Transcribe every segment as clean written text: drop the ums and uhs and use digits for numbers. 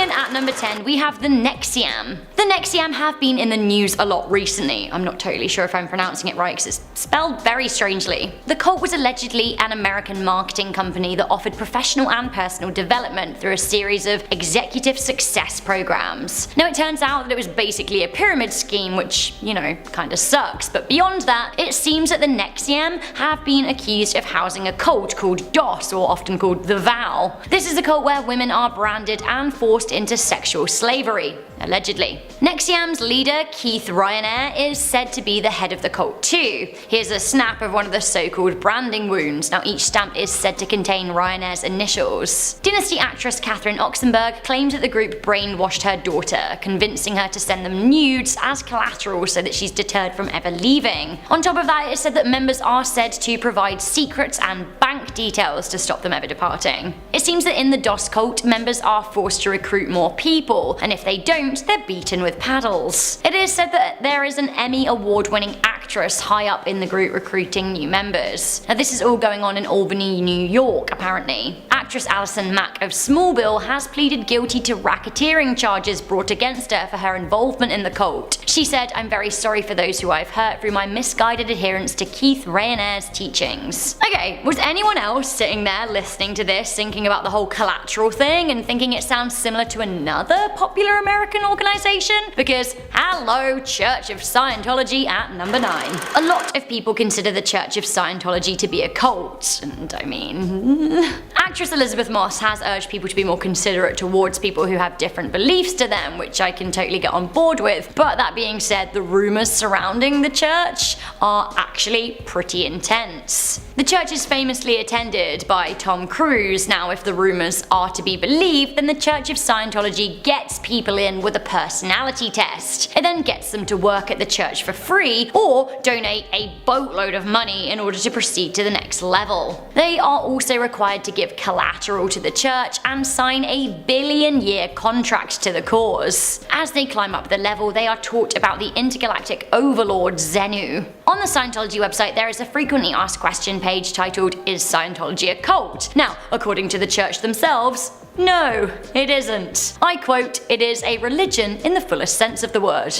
in at number 10, we have the Nexiam. The Nexiam have been in the news a lot recently. I'm not totally sure if I'm pronouncing it right because it's spelled very strangely. The cult was allegedly an American marketing company that offered professional and personal development through a series of executive success programs. Now it turns out that it was basically a pyramid scheme, which, you know, kinda sucks, but beyond that, it seems that the Nexiam have been accused of housing a cult called DOS, or often called the Vow. This is a cult where women are branded and forced into sexual slavery, allegedly. Nexiam's leader, Keith Ryanair, is said to be the head of the cult too. Here's a snap of one of the so-called branding wounds. Now each stamp is said to contain Ryanair's initials. Dynasty actress Catherine Oxenberg claims that the group brainwashed her daughter, convincing her to send them nudes as collateral so that she's deterred from ever leaving. On top of that, it is said that members are said to provide secrets and bank details to stop them ever departing. It seems that in the DOS cult, members are forced to recruit more people, and if they don't, they're beaten with paddles. It is said that there is an Emmy award-winning actress high up in the group recruiting new members. Now this is all going on in Albany, New York, apparently. Actress Alison Mack of Smallville has pleaded guilty to racketeering charges brought against her for her involvement in the cult. She said, "I'm very sorry for those who I've hurt through my misguided adherence to Keith Ryanair's teachings." Okay, was anyone else sitting there listening to this thinking about the whole collateral thing and thinking it sounds similar to another popular American organization? Because hello, Church of Scientology at number 9. A lot of people consider the Church of Scientology to be a cult, and I mean... Actress Elizabeth Moss has urged people to be more considerate towards people who have different beliefs to them, which I can totally get on board with, but that being said, the rumours surrounding the church are actually pretty intense. The church is famously attended by Tom Cruise. Now if the rumours are to be believed, then the Church of Scientology gets people in with a personality test. It then gets them to work at the church for free or donate a boatload of money in order to proceed to the next level. They are also required to give collateral to the church and sign a billion-year contract to the cause. As they climb up the level, they are taught about the intergalactic overlord Xenu. On the Scientology website, there is a frequently asked question page titled, "Is Scientology a cult?" Now, according to the church themselves, no, it isn't. I quote, "It is a religion in the fullest sense of the word."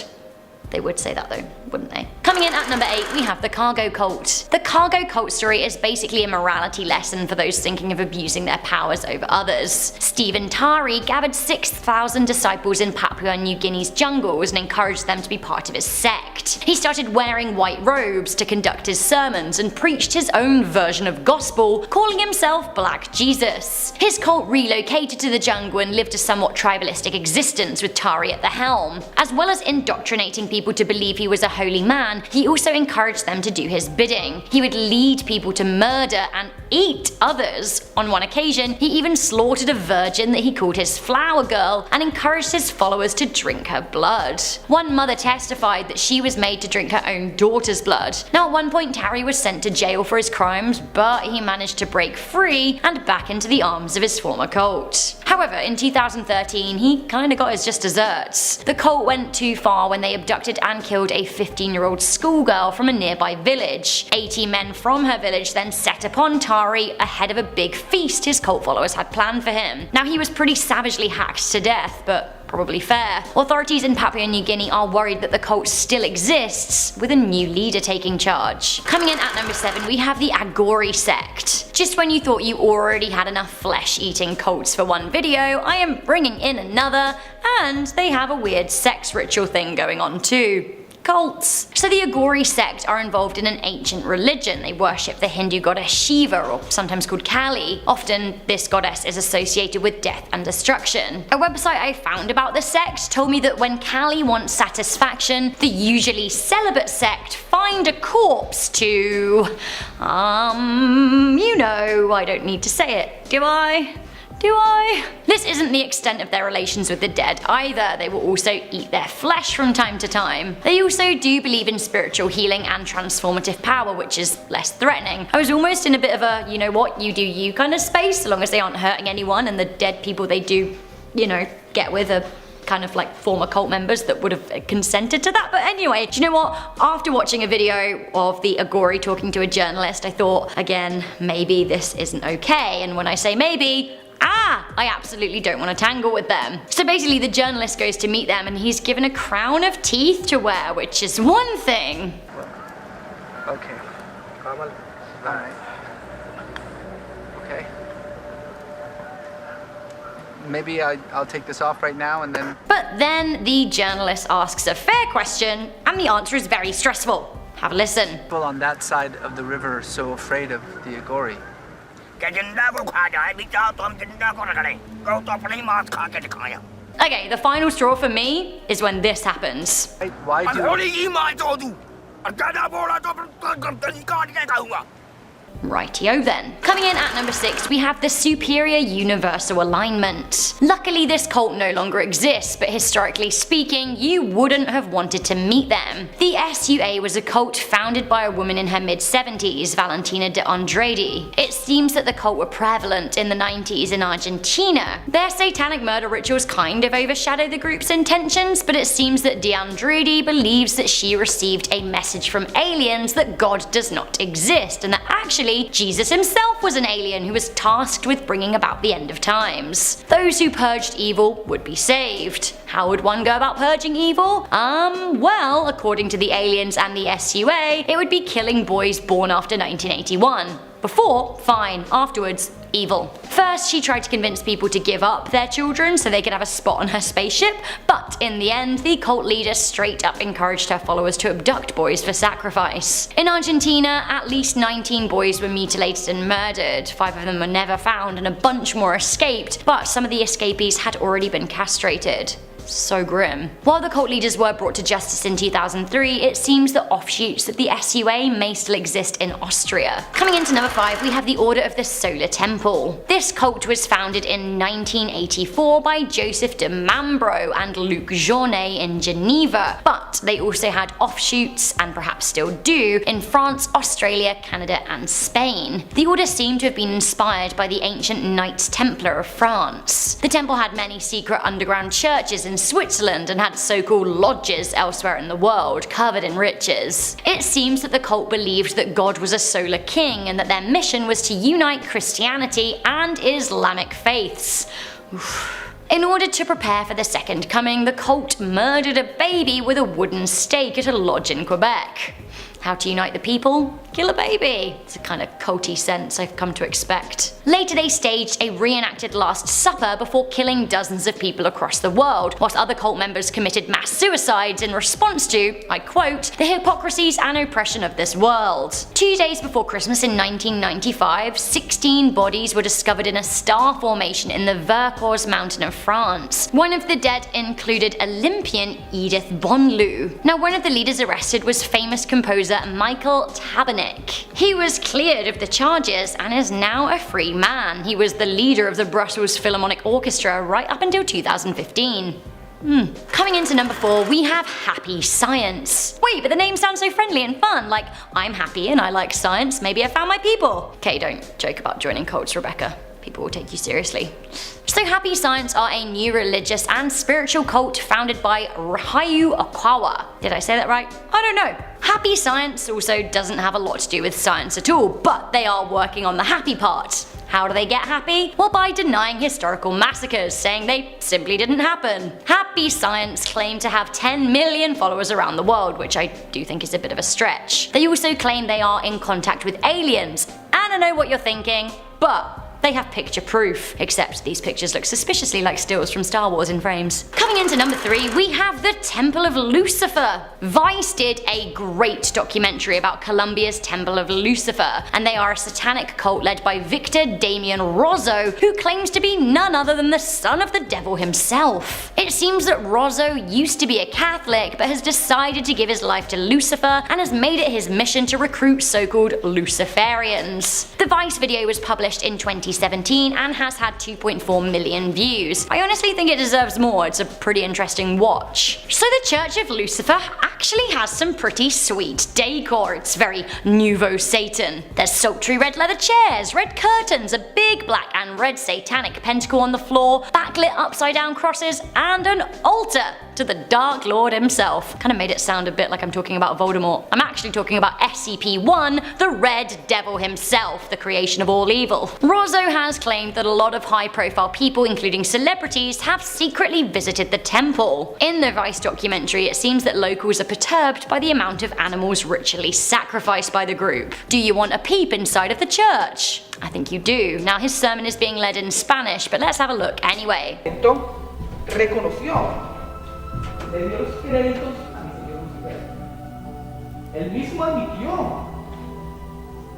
They would say that though, wouldn't they? Coming in at number 8, we have the cargo cult. The cargo cult story is basically a morality lesson for those thinking of abusing their powers over others. Stephen Tari gathered 6,000 disciples in Papua New Guinea's jungles and encouraged them to be part of his sect. He started wearing white robes to conduct his sermons and preached his own version of gospel, calling himself Black Jesus. His cult relocated to the jungle and lived a somewhat tribalistic existence with Tari at the helm. As well as indoctrinating people to believe he was a holy man, he also encouraged them to do his bidding. He would lead people to murder and eat others. On one occasion, he even slaughtered a virgin that he called his flower girl and encouraged his followers to drink her blood. One mother testified that she was made to drink her own daughter's blood. Now at one point, Tari was sent to jail for his crimes, but he managed to break free and back into the arms of his former cult. However, in 2013, he kinda got his just desserts. The cult went too far when they abducted and killed a 15-year-old schoolgirl from a nearby village. 80 men from her village then set upon Tari ahead of a big feast his cult followers had planned for him. Now he was pretty savagely hacked to death, but probably fair. Authorities in Papua New Guinea are worried that the cult still exists, with a new leader taking charge. Coming in at number 7, we have the Agori sect. Just when you thought you already had enough flesh-eating cults for one video, I am bringing in another, and they have a weird sex ritual thing going on too. Cults. So the Agori sect are involved in an ancient religion. They worship the Hindu goddess Shiva, or sometimes called Kali. Often this goddess is associated with death and destruction. A website I found about the sect told me that when Kali wants satisfaction, the usually celibate sect find a corpse to... you know, I don't need to say it, do I? This isn't the extent of their relations with the dead either. They will also eat their flesh from time to time. They also do believe in spiritual healing and transformative power, which is less threatening. I was almost in a bit of a, you know what, you do you kind of space, so long as they aren't hurting anyone and the dead people they do, you know, get with are kind of like former cult members that would have consented to that. But anyway, do you know what? After watching a video of the Agori talking to a journalist, I thought, again, maybe this isn't okay. And when I say maybe, I absolutely don't want to tangle with them. So basically the journalist goes to meet them and he's given a crown of teeth to wear, which is one thing. Okay. Alright. Okay. Maybe I'll take this off right now and then... But then the journalist asks a fair question and the answer is very stressful. Have a listen. People on that side of the river are so afraid of the Agori. Okay, the final straw for me is when this happens. Why do... Rightio then. Coming in at number 6, we have the Superior Universal Alignment. Luckily this cult no longer exists, but historically speaking, you wouldn't have wanted to meet them. The SUA was a cult founded by a woman in her mid-70s, Valentina de Andrade. It seems that the cult were prevalent in the 90s in Argentina. Their satanic murder rituals kind of overshadow the group's intentions, but it seems that de Andrade believes that she received a message from aliens that God does not exist, and that actually Jesus himself was an alien who was tasked with bringing about the end of times. Those who purged evil would be saved. How would one go about purging evil? Well, according to the aliens and the SUA, it would be killing boys born after 1981. Before, fine. Afterwards, evil. First, she tried to convince people to give up their children so they could have a spot on her spaceship, but in the end, the cult leader straight up encouraged her followers to abduct boys for sacrifice. In Argentina, at least 19 boys were mutilated and murdered. 5 of them were never found and a bunch more escaped, but some of the escapees had already been castrated. So grim. While the cult leaders were brought to justice in 2003, it seems that offshoots of the SUA may still exist in Austria. Coming into number 5, we have the Order of the Solar Temple. This cult was founded in 1984 by Joseph de Mambro and Luc Journet in Geneva, but they also had offshoots, and perhaps still do, in France, Australia, Canada and Spain. The order seemed to have been inspired by the ancient Knights Templar of France. The temple had many secret underground churches in Switzerland and had so-called lodges elsewhere in the world, covered in riches. It seems that the cult believed that God was a solar king and that their mission was to unite Christianity and Islamic faiths. In order to prepare for the second coming, the cult murdered a baby with a wooden stake at a lodge in Quebec. How to unite the people? Kill a baby. It's a kind of culty sense I've come to expect. Later they staged a reenacted Last Supper before killing dozens of people across the world, whilst other cult members committed mass suicides in response to, I quote, the hypocrisies and oppression of this world. 2 days before Christmas in 1995, 16 bodies were discovered in a star formation in the Vercors mountain of France. One of the dead included Olympian Edith Bonlieu. Now one of the leaders arrested was famous composer Michael Tabernick. He was cleared of the charges and is now a free man. He was the leader of the Brussels Philharmonic Orchestra right up until 2015. Coming into number 4, we have Happy Science. Wait, but the name sounds so friendly and fun, like I'm happy and I like science, maybe I found my people. Okay, don't joke about joining cults, Rebecca. People will take you seriously. So Happy Science are a new religious and spiritual cult founded by Ryu Okawa. Did I say that right? I don't know. Happy Science also doesn't have a lot to do with science at all, but they are working on the happy part. How do they get happy? Well, by denying historical massacres, saying they simply didn't happen. Happy Science claim to have 10 million followers around the world, which I do think is a bit of a stretch. They also claim they are in contact with aliens. And I know what you're thinking, but they have picture proof, except these pictures look suspiciously like stills from Star Wars in frames. Coming into number 3, we have the Temple of Lucifer. Vice did a great documentary about Colombia's Temple of Lucifer, and they are a satanic cult led by Victor Damian Rozzo, who claims to be none other than the son of the devil himself. It seems that Rozzo used to be a Catholic, but has decided to give his life to Lucifer and has made it his mission to recruit so-called Luciferians. The Vice video was published in 2017 and has had 2.4 million views. I honestly think it deserves more, it's a pretty interesting watch. So the Church of Lucifer actually has some pretty sweet decor. It's very nouveau Satan. There's sultry red leather chairs, red curtains, a big big black and red satanic pentacle on the floor, backlit upside down crosses, and an altar to the Dark Lord himself. Kinda made it sound a bit like I'm talking about Voldemort. I'm actually talking about SCP-1, the Red Devil himself, the creation of all evil. Rozzo has claimed that a lot of high-profile people, including celebrities, have secretly visited the temple. In the Vice documentary, it seems that locals are perturbed by the amount of animals ritually sacrificed by the group. Do you want a peep inside of the church? I think you do. Now his sermon is being led in Spanish, but let's have a look anyway. Reconoció, le dio los créditos a mi señor Lucifer. Él mismo admitió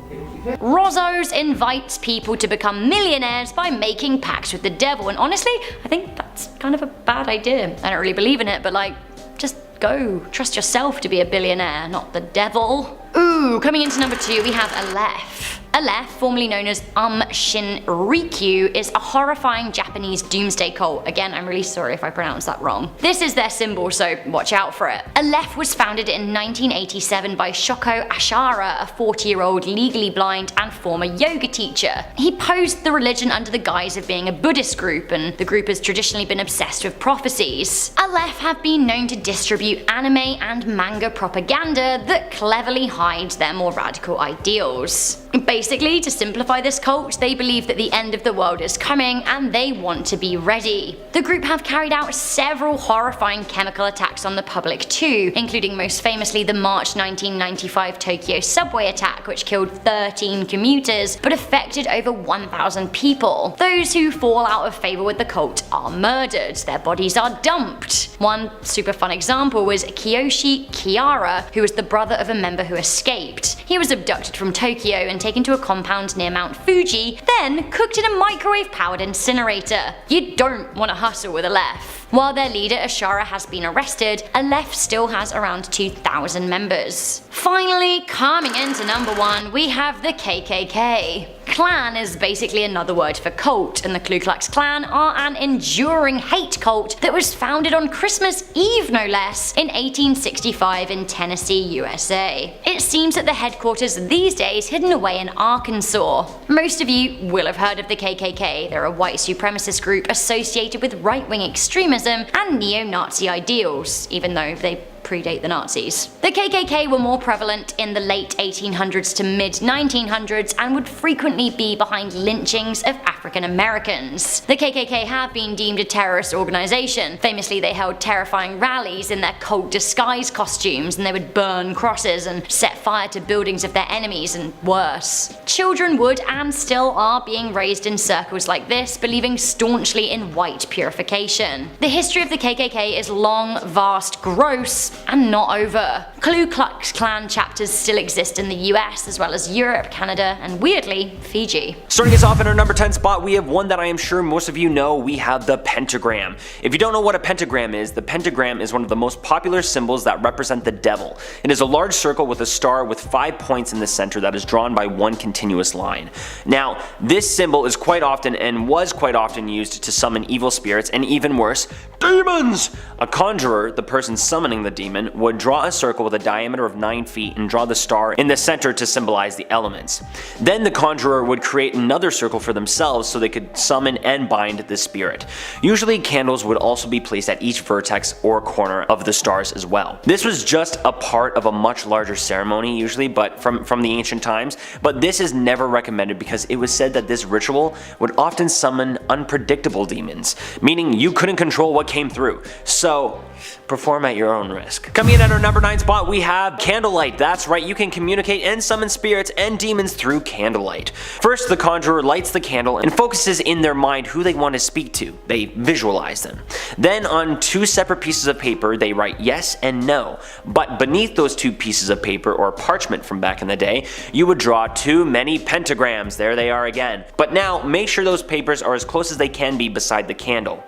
que Lucifer. Rozzo's invites people to become millionaires by making pacts with the devil, and honestly, I think that's kind of a bad idea. I don't really believe in it, but like, just go. Trust yourself to be a billionaire, not the devil. Ooh, coming into number 2, we have Aleph. Aleph, formerly known as Shinrikyo, is a horrifying Japanese doomsday cult. Again, I'm really sorry if I pronounced that wrong. This is their symbol, so watch out for it. Aleph was founded in 1987 by Shoko Ashara, a 40-year-old legally blind and former yoga teacher. He posed the religion under the guise of being a Buddhist group, and the group has traditionally been obsessed with prophecies. Aleph have been known to distribute anime and manga propaganda that cleverly hides their more radical ideals. Basically, to simplify this cult, they believe that the end of the world is coming and they want to be ready. The group have carried out several horrifying chemical attacks on the public too, including most famously the March 1995 Tokyo subway attack, which killed 13 commuters but affected over 1,000 people. Those who fall out of favor with the cult are murdered, their bodies are dumped. One super fun example was Kiyoshi Kiara, who was the brother of a member who escaped. He was abducted from Tokyo and taken to a compound near Mount Fuji, then cooked in a microwave-powered incinerator. You don't want to hustle with Aleph. While their leader Ashara has been arrested, Aleph still has around 2,000 members. Finally, coming into number 1, we have the KKK. Klan is basically another word for cult, and the Ku Klux Klan are an enduring hate cult that was founded on Christmas Eve no less in 1865 in Tennessee, USA. It seems that the headquarters these days hidden away in Arkansas. Most of you will have heard of the KKK. They're a white supremacist group associated with right-wing extremism and neo-Nazi ideals, even though they predate the Nazis. The KKK were more prevalent in the late 1800s to mid 1900s and would frequently be behind lynchings of African Americans. The KKK have been deemed a terrorist organization. Famously, they held terrifying rallies in their cult disguise costumes, and they would burn crosses and set fire to buildings of their enemies and worse. Children would and still are being raised in circles like this, believing staunchly in white purification. The history of the KKK is long, vast, gross, and not over. Ku Klux Klan chapters still exist in the US as well as Europe, Canada, and weirdly, Fiji. Starting us off in our number 10 spot, we have one that I am sure most of you know. We have the pentagram. If you don't know what a pentagram is, the pentagram is one of the most popular symbols that represent the devil. It is a large circle with a star with 5 points in the center that is drawn by one continuous line. Now, this symbol is quite often and was quite often used to summon evil spirits and even worse, demons! A conjurer, the person summoning the demon, would draw a circle with a diameter of 9 feet and draw the star in the center to symbolize the elements. Then the conjurer would create another circle for themselves so they could summon and bind the spirit. Usually candles would also be placed at each vertex or corner of the stars as well. This was just a part of a much larger ceremony usually, but from the ancient times, but this is never recommended because it was said that this ritual would often summon unpredictable demons, meaning you couldn't control what came through. So perform at your own risk. Coming in at our number 9 spot, we have candlelight. That's right, you can communicate and summon spirits and demons through candlelight. First, the conjurer lights the candle and focuses in their mind who they want to speak to. They visualize them. Then on 2 separate pieces of paper, they write yes and no. But beneath those 2 pieces of paper, or parchment from back in the day, you would draw 2 many pentagrams. There they are again. But now, make sure those papers are as close as they can be beside the candle.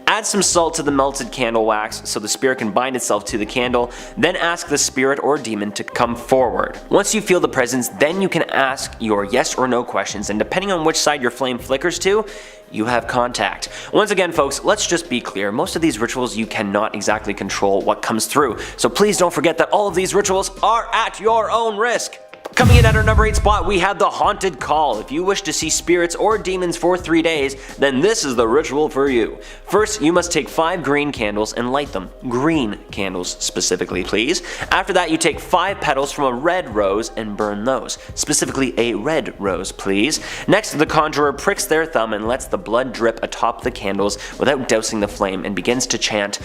Add some salt to the melted candle wax so the spirit can bind itself to the candle, then ask the spirit or demon to come forward. Once you feel the presence, then you can ask your yes or no questions, and depending on which side your flame flickers to, you have contact. Once again folks, let's just be clear, most of these rituals you cannot exactly control what comes through, so please don't forget that all of these rituals are at your own risk. Coming in at our number 8 spot, we have the Haunted Call. If you wish to see spirits or demons for 3 days, then this is the ritual for you. First, you must take 5 green candles and light them. Green candles specifically, please. After that, you take 5 petals from a red rose and burn those. Specifically a red rose, please. Next, the conjurer pricks their thumb and lets the blood drip atop the candles without dousing the flame and begins to chant,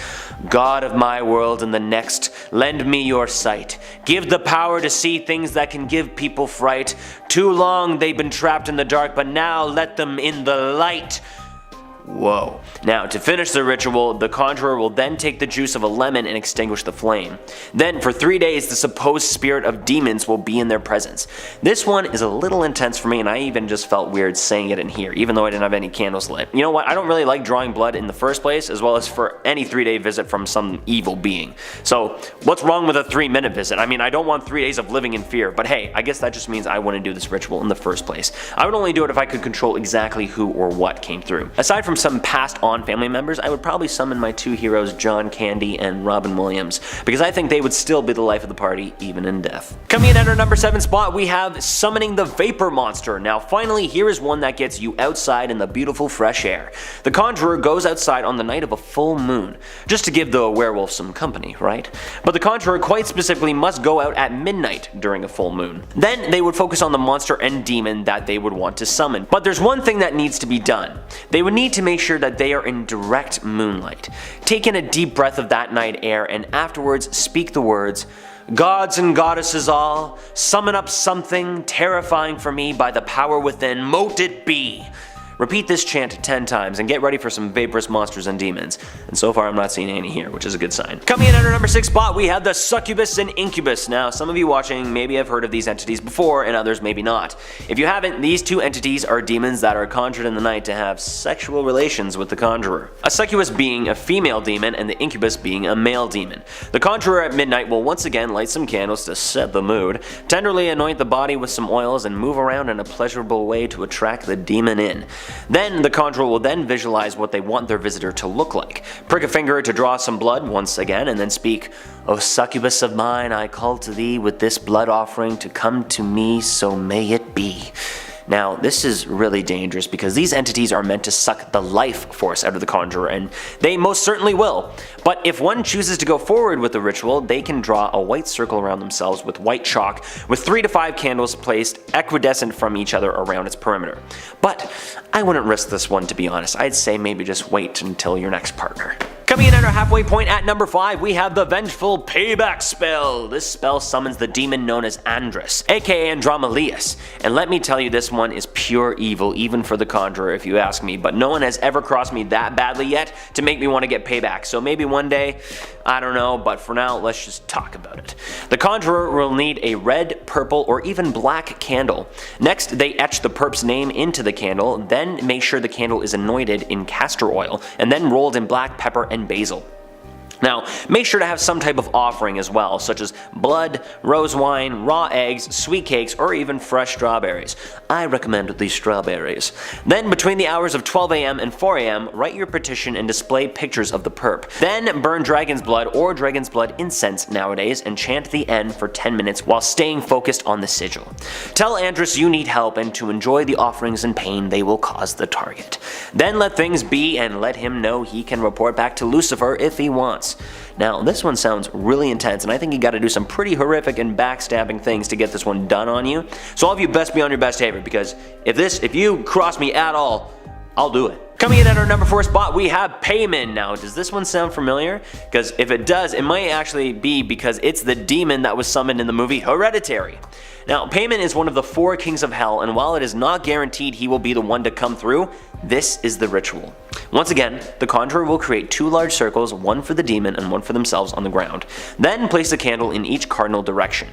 "God of my world and the next, lend me your sight. Give the power to see things that can give people fright. Too long they've been trapped in the dark, but now let them in the light." Whoa. Now, to finish the ritual, the conjurer will then take the juice of a lemon and extinguish the flame. Then, for 3 days, the supposed spirit of demons will be in their presence. This one is a little intense for me, and I even just felt weird saying it in here, even though I didn't have any candles lit. You know what? I don't really like drawing blood in the first place, as well as for any 3-day visit from some evil being. So, what's wrong with a 3-minute visit? I mean, I don't want 3 days of living in fear, but hey, I guess that just means I wouldn't do this ritual in the first place. I would only do it if I could control exactly who or what came through. Aside from some passed on family members, I would probably summon my 2 heroes, John Candy and Robin Williams, because I think they would still be the life of the party, even in death. Coming in at our number 7 spot, we have Summoning the Vapor Monster. Now finally, here is one that gets you outside in the beautiful fresh air. The conjurer goes outside on the night of a full moon, just to give the werewolf some company, right? But the conjurer quite specifically must go out at midnight during a full moon. Then they would focus on the monster and demon that they would want to summon. But there's one thing that needs to be done. They would need to make sure that they are in direct moonlight. Take in a deep breath of that night air and afterwards speak the words, "Gods and goddesses all, summon up something terrifying for me by the power within, mote it be." Repeat this chant 10 times and get ready for some vaporous monsters and demons. And so far I'm not seeing any here, which is a good sign. Coming in at our number 6 spot, we have the Succubus and Incubus. Now, some of you watching maybe have heard of these entities before and others maybe not. If you haven't, these 2 entities are demons that are conjured in the night to have sexual relations with the conjurer. A succubus being a female demon and the incubus being a male demon. The conjurer at midnight will once again light some candles to set the mood, tenderly anoint the body with some oils and move around in a pleasurable way to attract the demon in. Then the conjurer will then visualize what they want their visitor to look like. Prick a finger to draw some blood once again and then speak, "O succubus of mine, I call to thee with this blood offering to come to me, so may it be." Now, this is really dangerous because these entities are meant to suck the life force out of the conjurer, and they most certainly will. But if one chooses to go forward with the ritual, they can draw a white circle around themselves with white chalk, with 3 to 5 candles placed equidistant from each other around its perimeter. But I wouldn't risk this one, to be honest. I'd say maybe just wait until your next partner. Coming in at our halfway point at number 5, we have the Vengeful Payback Spell. This spell summons the demon known as Andrus, aka Andromalius. And let me tell you, this one is pure evil, even for the conjurer if you ask me, but no one has ever crossed me that badly yet to make me want to get payback. So maybe one day, I don't know, but for now, let's just talk about it. The conjurer will need a red, purple, or even black candle. Next, they etch the perp's name into the candle, then make sure the candle is anointed in castor oil, and then rolled in black pepper and basil. Now, make sure to have some type of offering as well, such as blood, rose wine, raw eggs, sweet cakes, or even fresh strawberries. I recommend these strawberries. Then, between the hours of 12 a.m. and 4 a.m., write your petition and display pictures of the perp. Then, burn dragon's blood or dragon's blood incense nowadays and chant the end for 10 minutes while staying focused on the sigil. Tell Andrus you need help and to enjoy the offerings and pain they will cause the target. Then let things be and let him know he can report back to Lucifer if he wants. Now, this one sounds really intense, and I think you gotta do some pretty horrific and backstabbing things to get this one done on you. So all of you best be on your best behavior, because if you cross me at all, I'll do it. Coming in at our number 4 spot, we have Payman. Now, does this one sound familiar? Because if it does, it might actually be because it's the demon that was summoned in the movie Hereditary. Now, Payman is one of the 4 kings of hell, and while it is not guaranteed he will be the one to come through, this is the ritual. Once again, the conjurer will create 2 large circles, one for the demon and one for themselves on the ground. Then place a candle in each cardinal direction.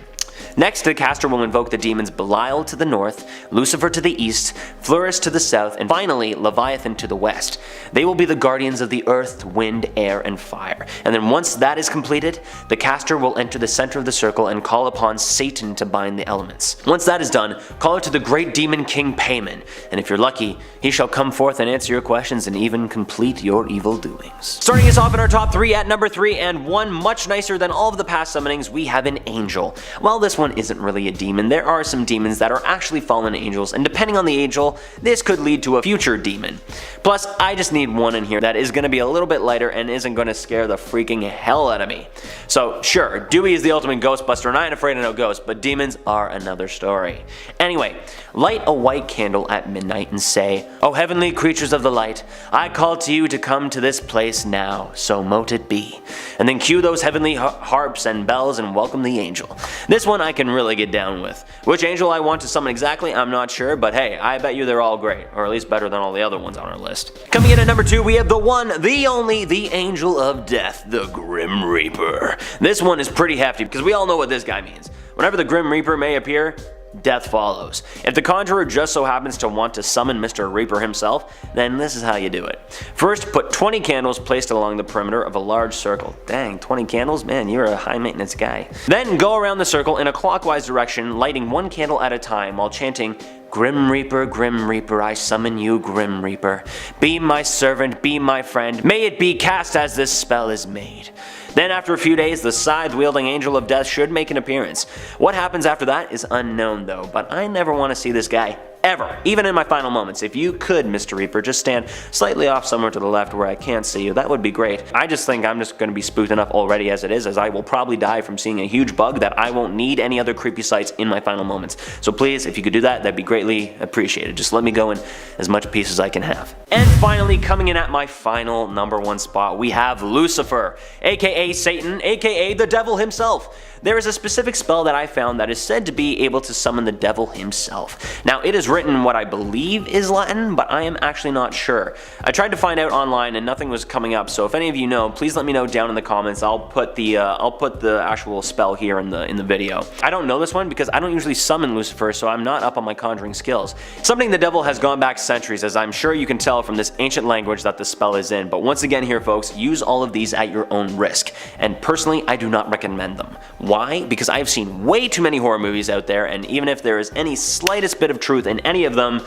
Next, the caster will invoke the demons Belial to the north, Lucifer to the east, Fluris to the south, and finally Leviathan to the west. They will be the guardians of the earth, wind, air, and fire. And then once that is completed, the caster will enter the center of the circle and call upon Satan to bind the elements. Once that is done, call out to the great demon king Payman, and if you're lucky, he shall come forth and answer your questions and even complete your evil doings. Starting us off in our top 3 at number 3, and one much nicer than all of the past summonings, we have an angel. While this one isn't really a demon. There are some demons that are actually fallen angels, and depending on the angel, this could lead to a future demon. Plus, I just need one in here that is going to be a little bit lighter and isn't going to scare the freaking hell out of me. So sure, Dewey is the ultimate ghostbuster and I ain't afraid of no ghosts, but demons are another story. Anyway, light a white candle at midnight and say, "O heavenly creatures of the light, I call to you to come to this place now, so mote it be." And then cue those heavenly harps and bells and welcome the angel. This one I can really get down with. Which angel I want to summon exactly, I'm not sure, but hey, I bet you they're all great, or at least better than all the other ones on our list. Coming in at number 2, we have the one, the only, the angel of death, the Grim Reaper. This one is pretty hefty because we all know what this guy means. Whenever the Grim Reaper may appear, death follows. If the conjurer just so happens to want to summon Mr. Reaper himself, then this is how you do it. First, put 20 candles placed along the perimeter of a large circle. Dang, 20 candles? Man, you're a high maintenance guy. Then go around the circle in a clockwise direction, lighting one candle at a time while chanting, Grim Reaper, I summon you, Grim Reaper. Be my servant, be my friend. May it be cast as this spell is made. Then after a few days, the scythe-wielding angel of death should make an appearance. What happens after that is unknown though, but I never want to see this guy ever, even in my final moments. If you could, Mr. Reaper, just stand slightly off somewhere to the left where I can't see you, that would be great. I just think I'm just going to be spooked enough already as it is, as I will probably die from seeing a huge bug that I won't need any other creepy sights in my final moments. So please, if you could do that, that'd be greatly appreciated. Just let me go in as much peace as I can have. And finally, coming in at my final number 1 spot, we have Lucifer, aka Satan, aka the devil himself. There is a specific spell that I found that is said to be able to summon the devil himself. Now, it is written in what I believe is Latin, but I am actually not sure. I tried to find out online and nothing was coming up, so if any of you know, please let me know down in the comments. I'll put the actual spell here in the video. I don't know this one because I don't usually summon Lucifer, so I'm not up on my conjuring skills. Summoning the devil has gone back centuries, as I'm sure you can tell from this ancient language that the spell is in, but once again here folks, use all of these at your own risk, and personally I do not recommend them. Why? Because I have seen way too many horror movies out there, and even if there is any slightest bit of truth in any of them,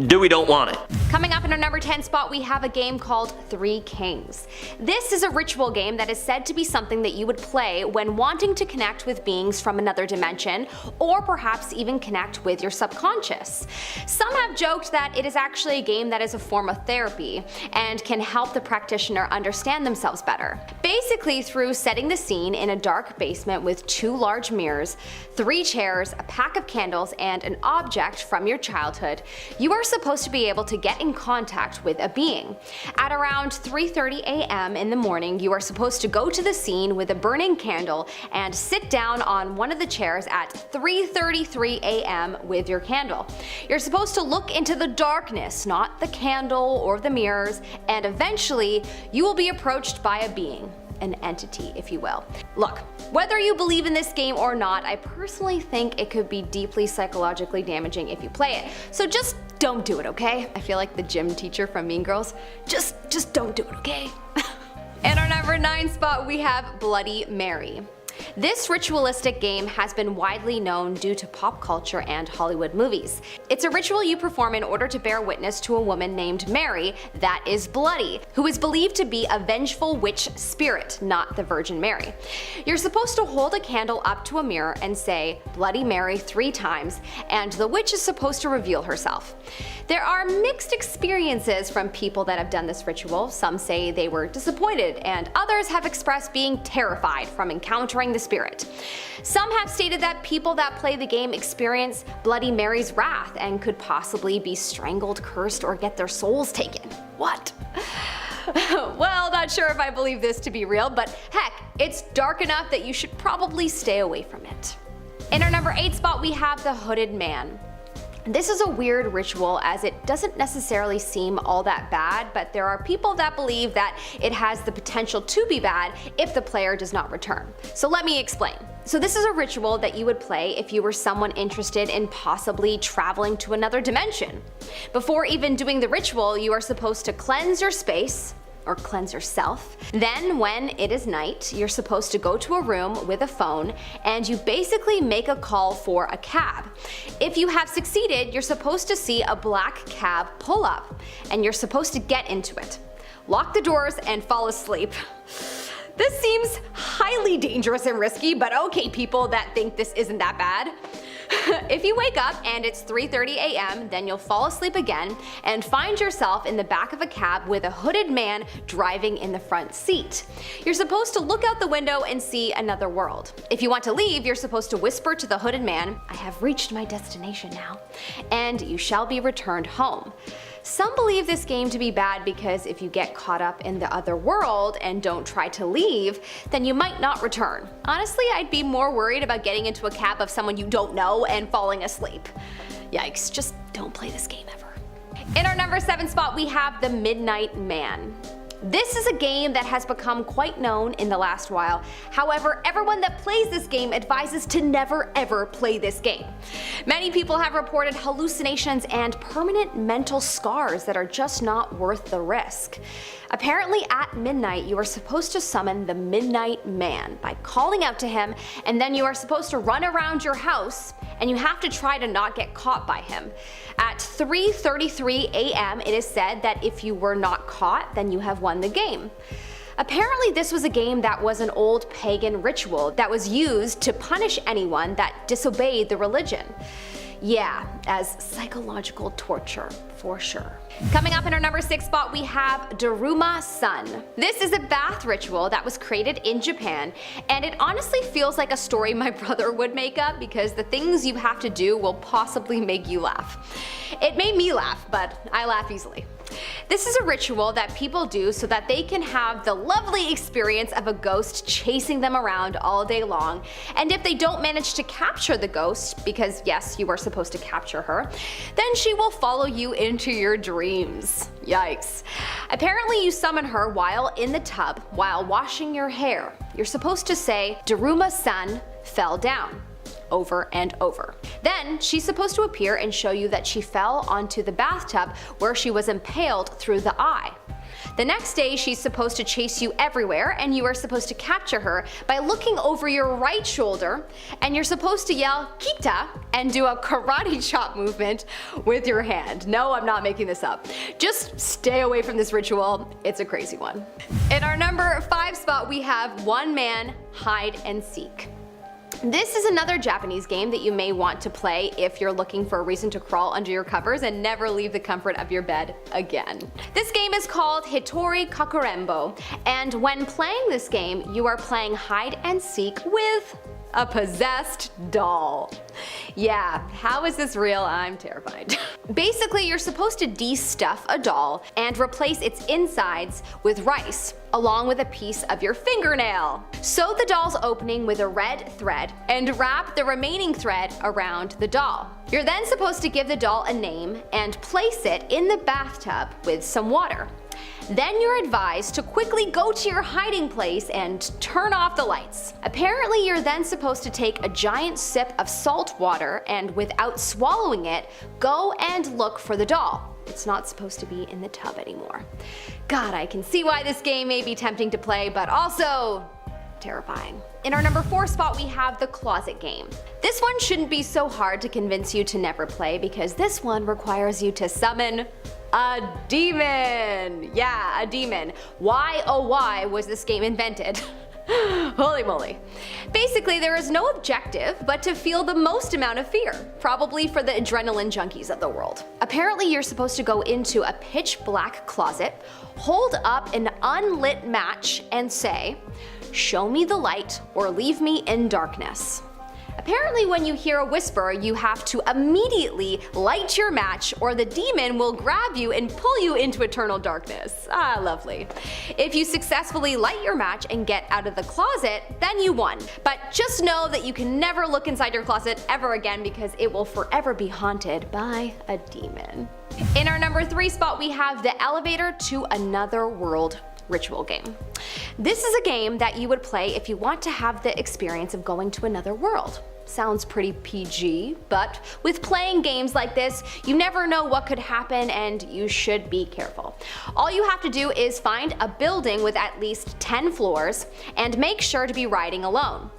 Dewey don't want it. Coming up in our number 10 spot, we have a game called Three Kings. This is a ritual game that is said to be something that you would play when wanting to connect with beings from another dimension, or perhaps even connect with your subconscious. Some have joked that it is actually a game that is a form of therapy and can help the practitioner understand themselves better. Basically, through setting the scene in a dark basement with 2 large mirrors, 3 chairs, a pack of candles, and an object from your childhood, you are supposed to be able to get in contact with a being. At around 3:30 a.m. in the morning, you are supposed to go to the scene with a burning candle and sit down on one of the chairs at 3:33 a.m. with your candle. You're supposed to look into the darkness, not the candle or the mirrors, and eventually you will be approached by a being. An entity, if you will. Look, whether you believe in this game or not, I personally think it could be deeply psychologically damaging if you play it. So just don't do it, okay? I feel like the gym teacher from Mean Girls. Just don't do it, okay? In our number 9 spot, we have Bloody Mary. This ritualistic game has been widely known due to pop culture and Hollywood movies. It's a ritual you perform in order to bear witness to a woman named Mary that is bloody, who is believed to be a vengeful witch spirit, not the Virgin Mary. You're supposed to hold a candle up to a mirror and say Bloody Mary 3 times, and the witch is supposed to reveal herself. There are mixed experiences from people that have done this ritual. Some say they were disappointed, and others have expressed being terrified from encountering the spirit. Some have stated that people that play the game experience Bloody Mary's wrath and could possibly be strangled, cursed, or get their souls taken. What? Well, not sure if I believe this to be real, but heck, it's dark enough that you should probably stay away from it. In our number 8 spot, we have the Hooded Man. This is a weird ritual as it doesn't necessarily seem all that bad, but there are people that believe that it has the potential to be bad if the player does not return. So let me explain. So this is a ritual that you would play if you were someone interested in possibly traveling to another dimension. Before even doing the ritual, you are supposed to cleanse your space, or cleanse yourself. Then when it is night, you're supposed to go to a room with a phone and you basically make a call for a cab. If you have succeeded, you're supposed to see a black cab pull up and you're supposed to get into it. Lock the doors and fall asleep. This seems highly dangerous and risky, but okay people that think this isn't that bad. If you wake up and it's 3:30 a.m., then you'll fall asleep again and find yourself in the back of a cab with a hooded man driving in the front seat. You're supposed to look out the window and see another world. If you want to leave, you're supposed to whisper to the hooded man, "I have reached my destination now," and you shall be returned home. Some believe this game to be bad because if you get caught up in the other world and don't try to leave, then you might not return. Honestly, I'd be more worried about getting into a cab of someone you don't know and falling asleep. Yikes, just don't play this game ever. In our number 7 spot, we have the Midnight Man. This is a game that has become quite known in the last while. However, everyone that plays this game advises to never ever play this game. Many people have reported hallucinations and permanent mental scars that are just not worth the risk. Apparently at midnight you are supposed to summon the Midnight Man by calling out to him, and then you are supposed to run around your house and you have to try to not get caught by him. At 3:33 a.m. it is said that if you were not caught, then you have won the game. Apparently this was a game that was an old pagan ritual that was used to punish anyone that disobeyed the religion. Yeah, as psychological torture, for sure. Coming up in our number 6 spot, we have Daruma Sun. This is a bath ritual that was created in Japan, and it honestly feels like a story my brother would make up because the things you have to do will possibly make you laugh. It made me laugh, but I laugh easily. This is a ritual that people do so that they can have the lovely experience of a ghost chasing them around all day long, and if they don't manage to capture the ghost, because yes, you are supposed to capture her, then she will follow you into your dreams. Yikes. Apparently you summon her while in the tub while washing your hair. You're supposed to say, "Daruma-san fell down," over and over. Then she's supposed to appear and show you that she fell onto the bathtub where she was impaled through the eye. The next day she's supposed to chase you everywhere, and you are supposed to capture her by looking over your right shoulder, and you're supposed to yell "Kita" and do a karate chop movement with your hand. No, I'm not making this up. Just stay away from this ritual, it's a crazy one. In our number 5 spot, we have One Man Hide and Seek. This is another Japanese game that you may want to play if you're looking for a reason to crawl under your covers and never leave the comfort of your bed again. This game is called Hitori Kakurembo, and when playing this game, you are playing hide and seek with a possessed doll. Yeah, how is this real? I'm terrified. Basically, you're supposed to de-stuff a doll and replace its insides with rice, along with a piece of your fingernail. Sew the doll's opening with a red thread and wrap the remaining thread around the doll. You're then supposed to give the doll a name and place it in the bathtub with some water. Then you're advised to quickly go to your hiding place and turn off the lights. Apparently you're then supposed to take a giant sip of salt water and without swallowing it, go and look for the doll. It's not supposed to be in the tub anymore. God, I can see why this game may be tempting to play, but also terrifying. In our number 4 spot, we have the Closet Game. This one shouldn't be so hard to convince you to never play because this one requires you to summon a demon! Yeah, a demon. Why, oh why, was this game invented? Holy moly. Basically, there is no objective but to feel the most amount of fear, probably for the adrenaline junkies of the world. Apparently, you're supposed to go into a pitch black closet, hold up an unlit match, and say, "Show me the light or leave me in darkness." Apparently when you hear a whisper, you have to immediately light your match or the demon will grab you and pull you into eternal darkness. Ah, lovely. If you successfully light your match and get out of the closet, then you won. But just know that you can never look inside your closet ever again because it will forever be haunted by a demon. In our number 3 spot, we have the Elevator to Another World ritual game. This is a game that you would play if you want to have the experience of going to another world. Sounds pretty PG, but with playing games like this, you never know what could happen and you should be careful. All you have to do is find a building with at least 10 floors and make sure to be riding alone.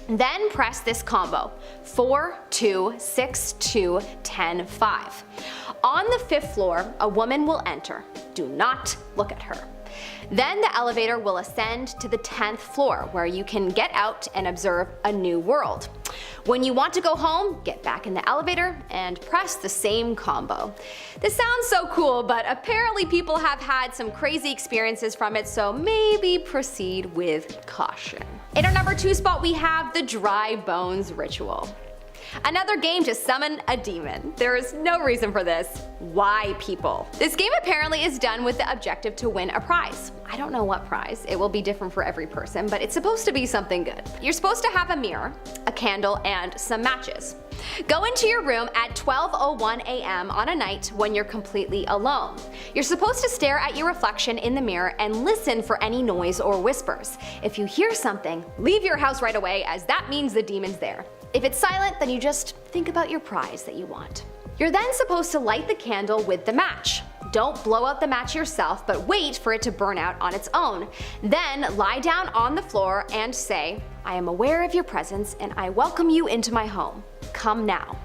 Then press this combo, 4, 2, 6, 2, 10, 5. On the 5th floor, a woman will enter. Do not look at her. Then the elevator will ascend to the 10th floor, where you can get out and observe a new world. When you want to go home, get back in the elevator and press the same combo. This sounds so cool, but apparently people have had some crazy experiences from it, so maybe proceed with caution. In our number 2 spot, we have the Dry Bones Ritual. Another game to summon a demon. There is no reason for this. Why, people? This game apparently is done with the objective to win a prize. I don't know what prize. It will be different for every person, but it's supposed to be something good. You're supposed to have a mirror, a candle, and some matches. Go into your room at 12:01 a.m. on a night when you're completely alone. You're supposed to stare at your reflection in the mirror and listen for any noise or whispers. If you hear something, leave your house right away, as that means the demon's there. If it's silent, then you just think about your prize that you want. You're then supposed to light the candle with the match. Don't blow out the match yourself, but wait for it to burn out on its own. Then lie down on the floor and say, "I am aware of your presence and I welcome you into my home. Come now."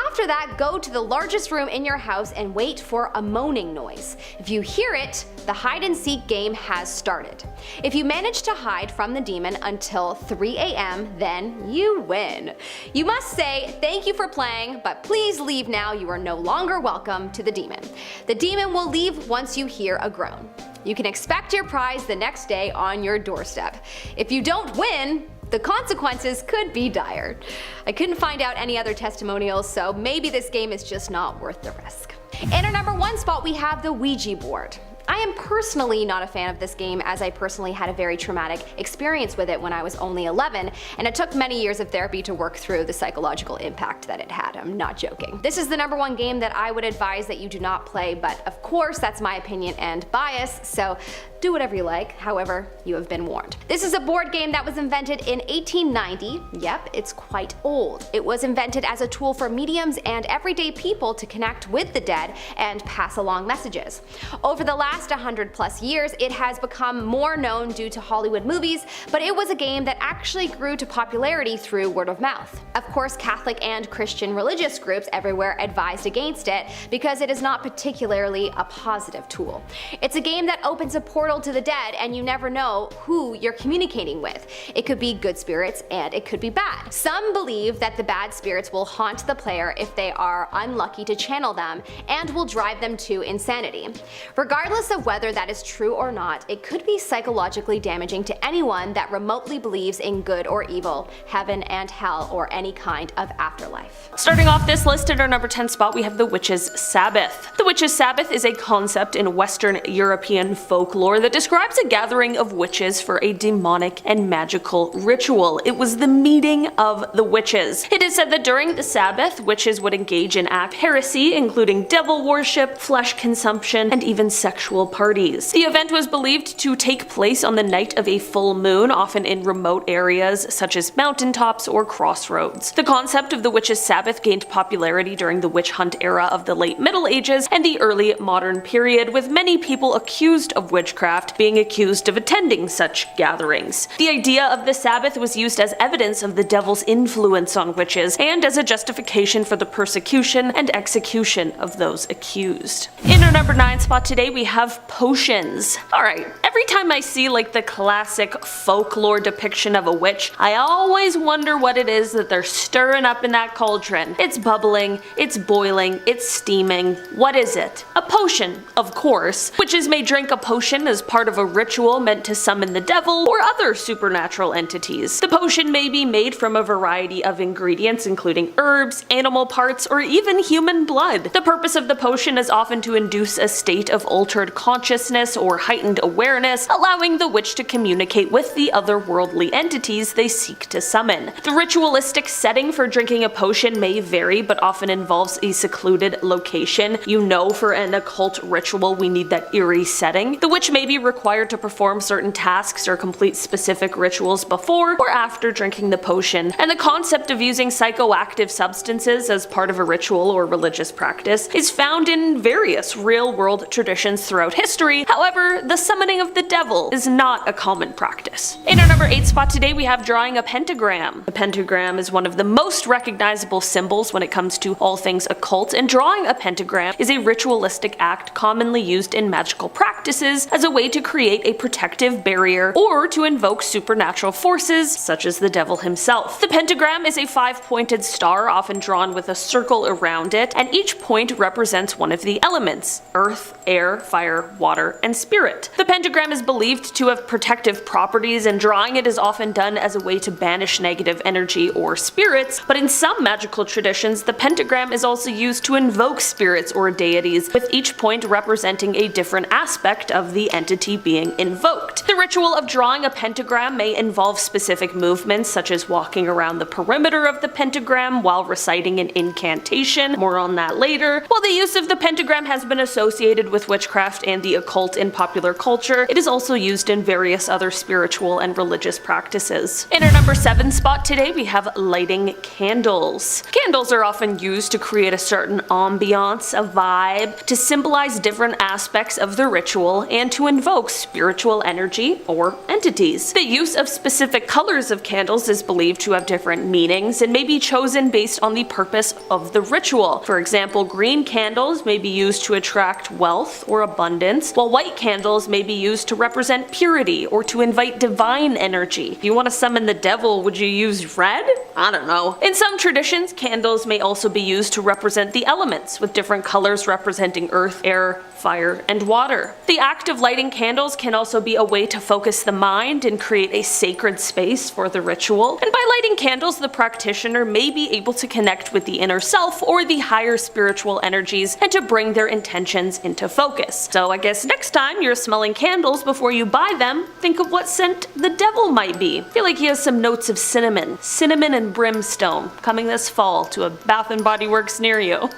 After that, go to the largest room in your house and wait for a moaning noise. If you hear it, the hide and seek game has started. If you manage to hide from the demon until 3 a.m., then you win. You must say, "Thank you for playing, but please leave now. You are no longer welcome," to the demon. The demon will leave once you hear a groan. You can expect your prize the next day on your doorstep. If you don't win, the consequences could be dire. I couldn't find out any other testimonials, so maybe this game is just not worth the risk. In our number 1 spot, we have the Ouija board. I am personally not a fan of this game, as I personally had a very traumatic experience with it when I was only 11, and it took many years of therapy to work through the psychological impact that it had. I'm not joking. This is the number 1 game that I would advise that you do not play, but of course that's my opinion and bias, so do whatever you like. However, you have been warned. This is a board game that was invented in 1890. Yep, it's quite old. It was invented as a tool for mediums and everyday people to connect with the dead and pass along messages. Over the last 100+ years, it has become more known due to Hollywood movies, but it was a game that actually grew to popularity through word of mouth. Of course, Catholic and Christian religious groups everywhere advised against it because it is not particularly a positive tool. It's a game that opens a portal to the dead, and you never know who you're communicating with. It could be good spirits and it could be bad. Some believe that the bad spirits will haunt the player if they are unlucky to channel them and will drive them to insanity. Regardless of whether that is true or not, it could be psychologically damaging to anyone that remotely believes in good or evil, heaven and hell, or any kind of afterlife. Starting off this list at our number 10 spot, we have the Witch's Sabbath. The Witch's Sabbath is a concept in Western European folklore that describes a gathering of witches for a demonic and magical ritual. It was the meeting of the witches. It is said that during the Sabbath, witches would engage in acts of heresy, including devil worship, flesh consumption, and even sexual parties. The event was believed to take place on the night of a full moon, often in remote areas such as mountaintops or crossroads. The concept of the Witch's Sabbath gained popularity during the witch hunt era of the late Middle Ages and the early modern period, with many people accused of witchcraft being accused of attending such gatherings. The idea of the Sabbath was used as evidence of the devil's influence on witches and as a justification for the persecution and execution of those accused. In our number 9 spot today, we have potions. Alright, every time I see like the classic folklore depiction of a witch, I always wonder what it is that they're stirring up in that cauldron. It's bubbling, it's boiling, it's steaming. What is it? A potion, of course. Witches may drink a potion as part of a ritual meant to summon the devil or other supernatural entities. The potion may be made from a variety of ingredients, including herbs, animal parts, or even human blood. The purpose of the potion is often to induce a state of altered consciousness or heightened awareness, allowing the witch to communicate with the otherworldly entities they seek to summon. The ritualistic setting for drinking a potion may vary, but often involves a secluded location. You know, for an occult ritual, we need that eerie setting. The witch may be required to perform certain tasks or complete specific rituals before or after drinking the potion, and the concept of using psychoactive substances as part of a ritual or religious practice is found in various real-world traditions throughout history. However, the summoning of with the devil is not a common practice. In our number 8 spot today, we have drawing a pentagram. A pentagram is one of the most recognizable symbols when it comes to all things occult, and drawing a pentagram is a ritualistic act commonly used in magical practices as a way to create a protective barrier or to invoke supernatural forces such as the devil himself. The pentagram is a 5-pointed star, often drawn with a circle around it, and each point represents one of the elements: earth, air, fire, water, and spirit. The pentagram is believed to have protective properties, and drawing it is often done as a way to banish negative energy or spirits, but in some magical traditions, the pentagram is also used to invoke spirits or deities, with each point representing a different aspect of the entity being invoked. The ritual of drawing a pentagram may involve specific movements, such as walking around the perimeter of the pentagram while reciting an incantation, more on that later. While the use of the pentagram has been associated with witchcraft and the occult in popular culture, it is also used in various other spiritual and religious practices. In our number 7 spot today, we have lighting candles. Candles are often used to create a certain ambiance, a vibe, to symbolize different aspects of the ritual and to invoke spiritual energy or entities. The use of specific colors of candles is believed to have different meanings and may be chosen based on the purpose of the ritual. For example, green candles may be used to attract wealth or abundance, while white candles may be used to represent purity or to invite divine energy. If you want to summon the devil, would you use red? I don't know. In some traditions, candles may also be used to represent the elements, with different colors representing earth, air, fire, and water. The act of lighting candles can also be a way to focus the mind and create a sacred space for the ritual. And by lighting candles, the practitioner may be able to connect with the inner self or the higher spiritual energies and to bring their intentions into focus. So I guess next time you're smelling candles before you buy them, think of what scent the devil might be. I feel like he has some notes of cinnamon. Cinnamon and brimstone, coming this fall to a Bath & Body Works near you.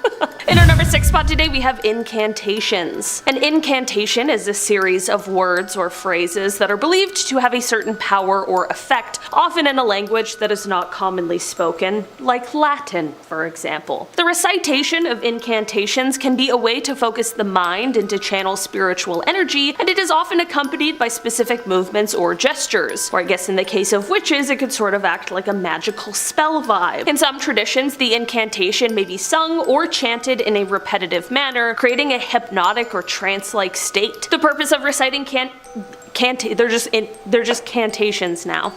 In our number 6 spot today, we have incantations. An incantation is a series of words or phrases that are believed to have a certain power or effect, often in a language that is not commonly spoken, like Latin, for example. The recitation of incantations can be a way to focus the mind and to channel spiritual energy, and it is often accompanied by specific movements or gestures. Or I guess in the case of witches, it could sort of act like a magical spell vibe. In some traditions, the incantation may be sung or chanted in a repetitive manner, creating a hypnotic or trance-like state. The purpose of reciting they're just cantations now.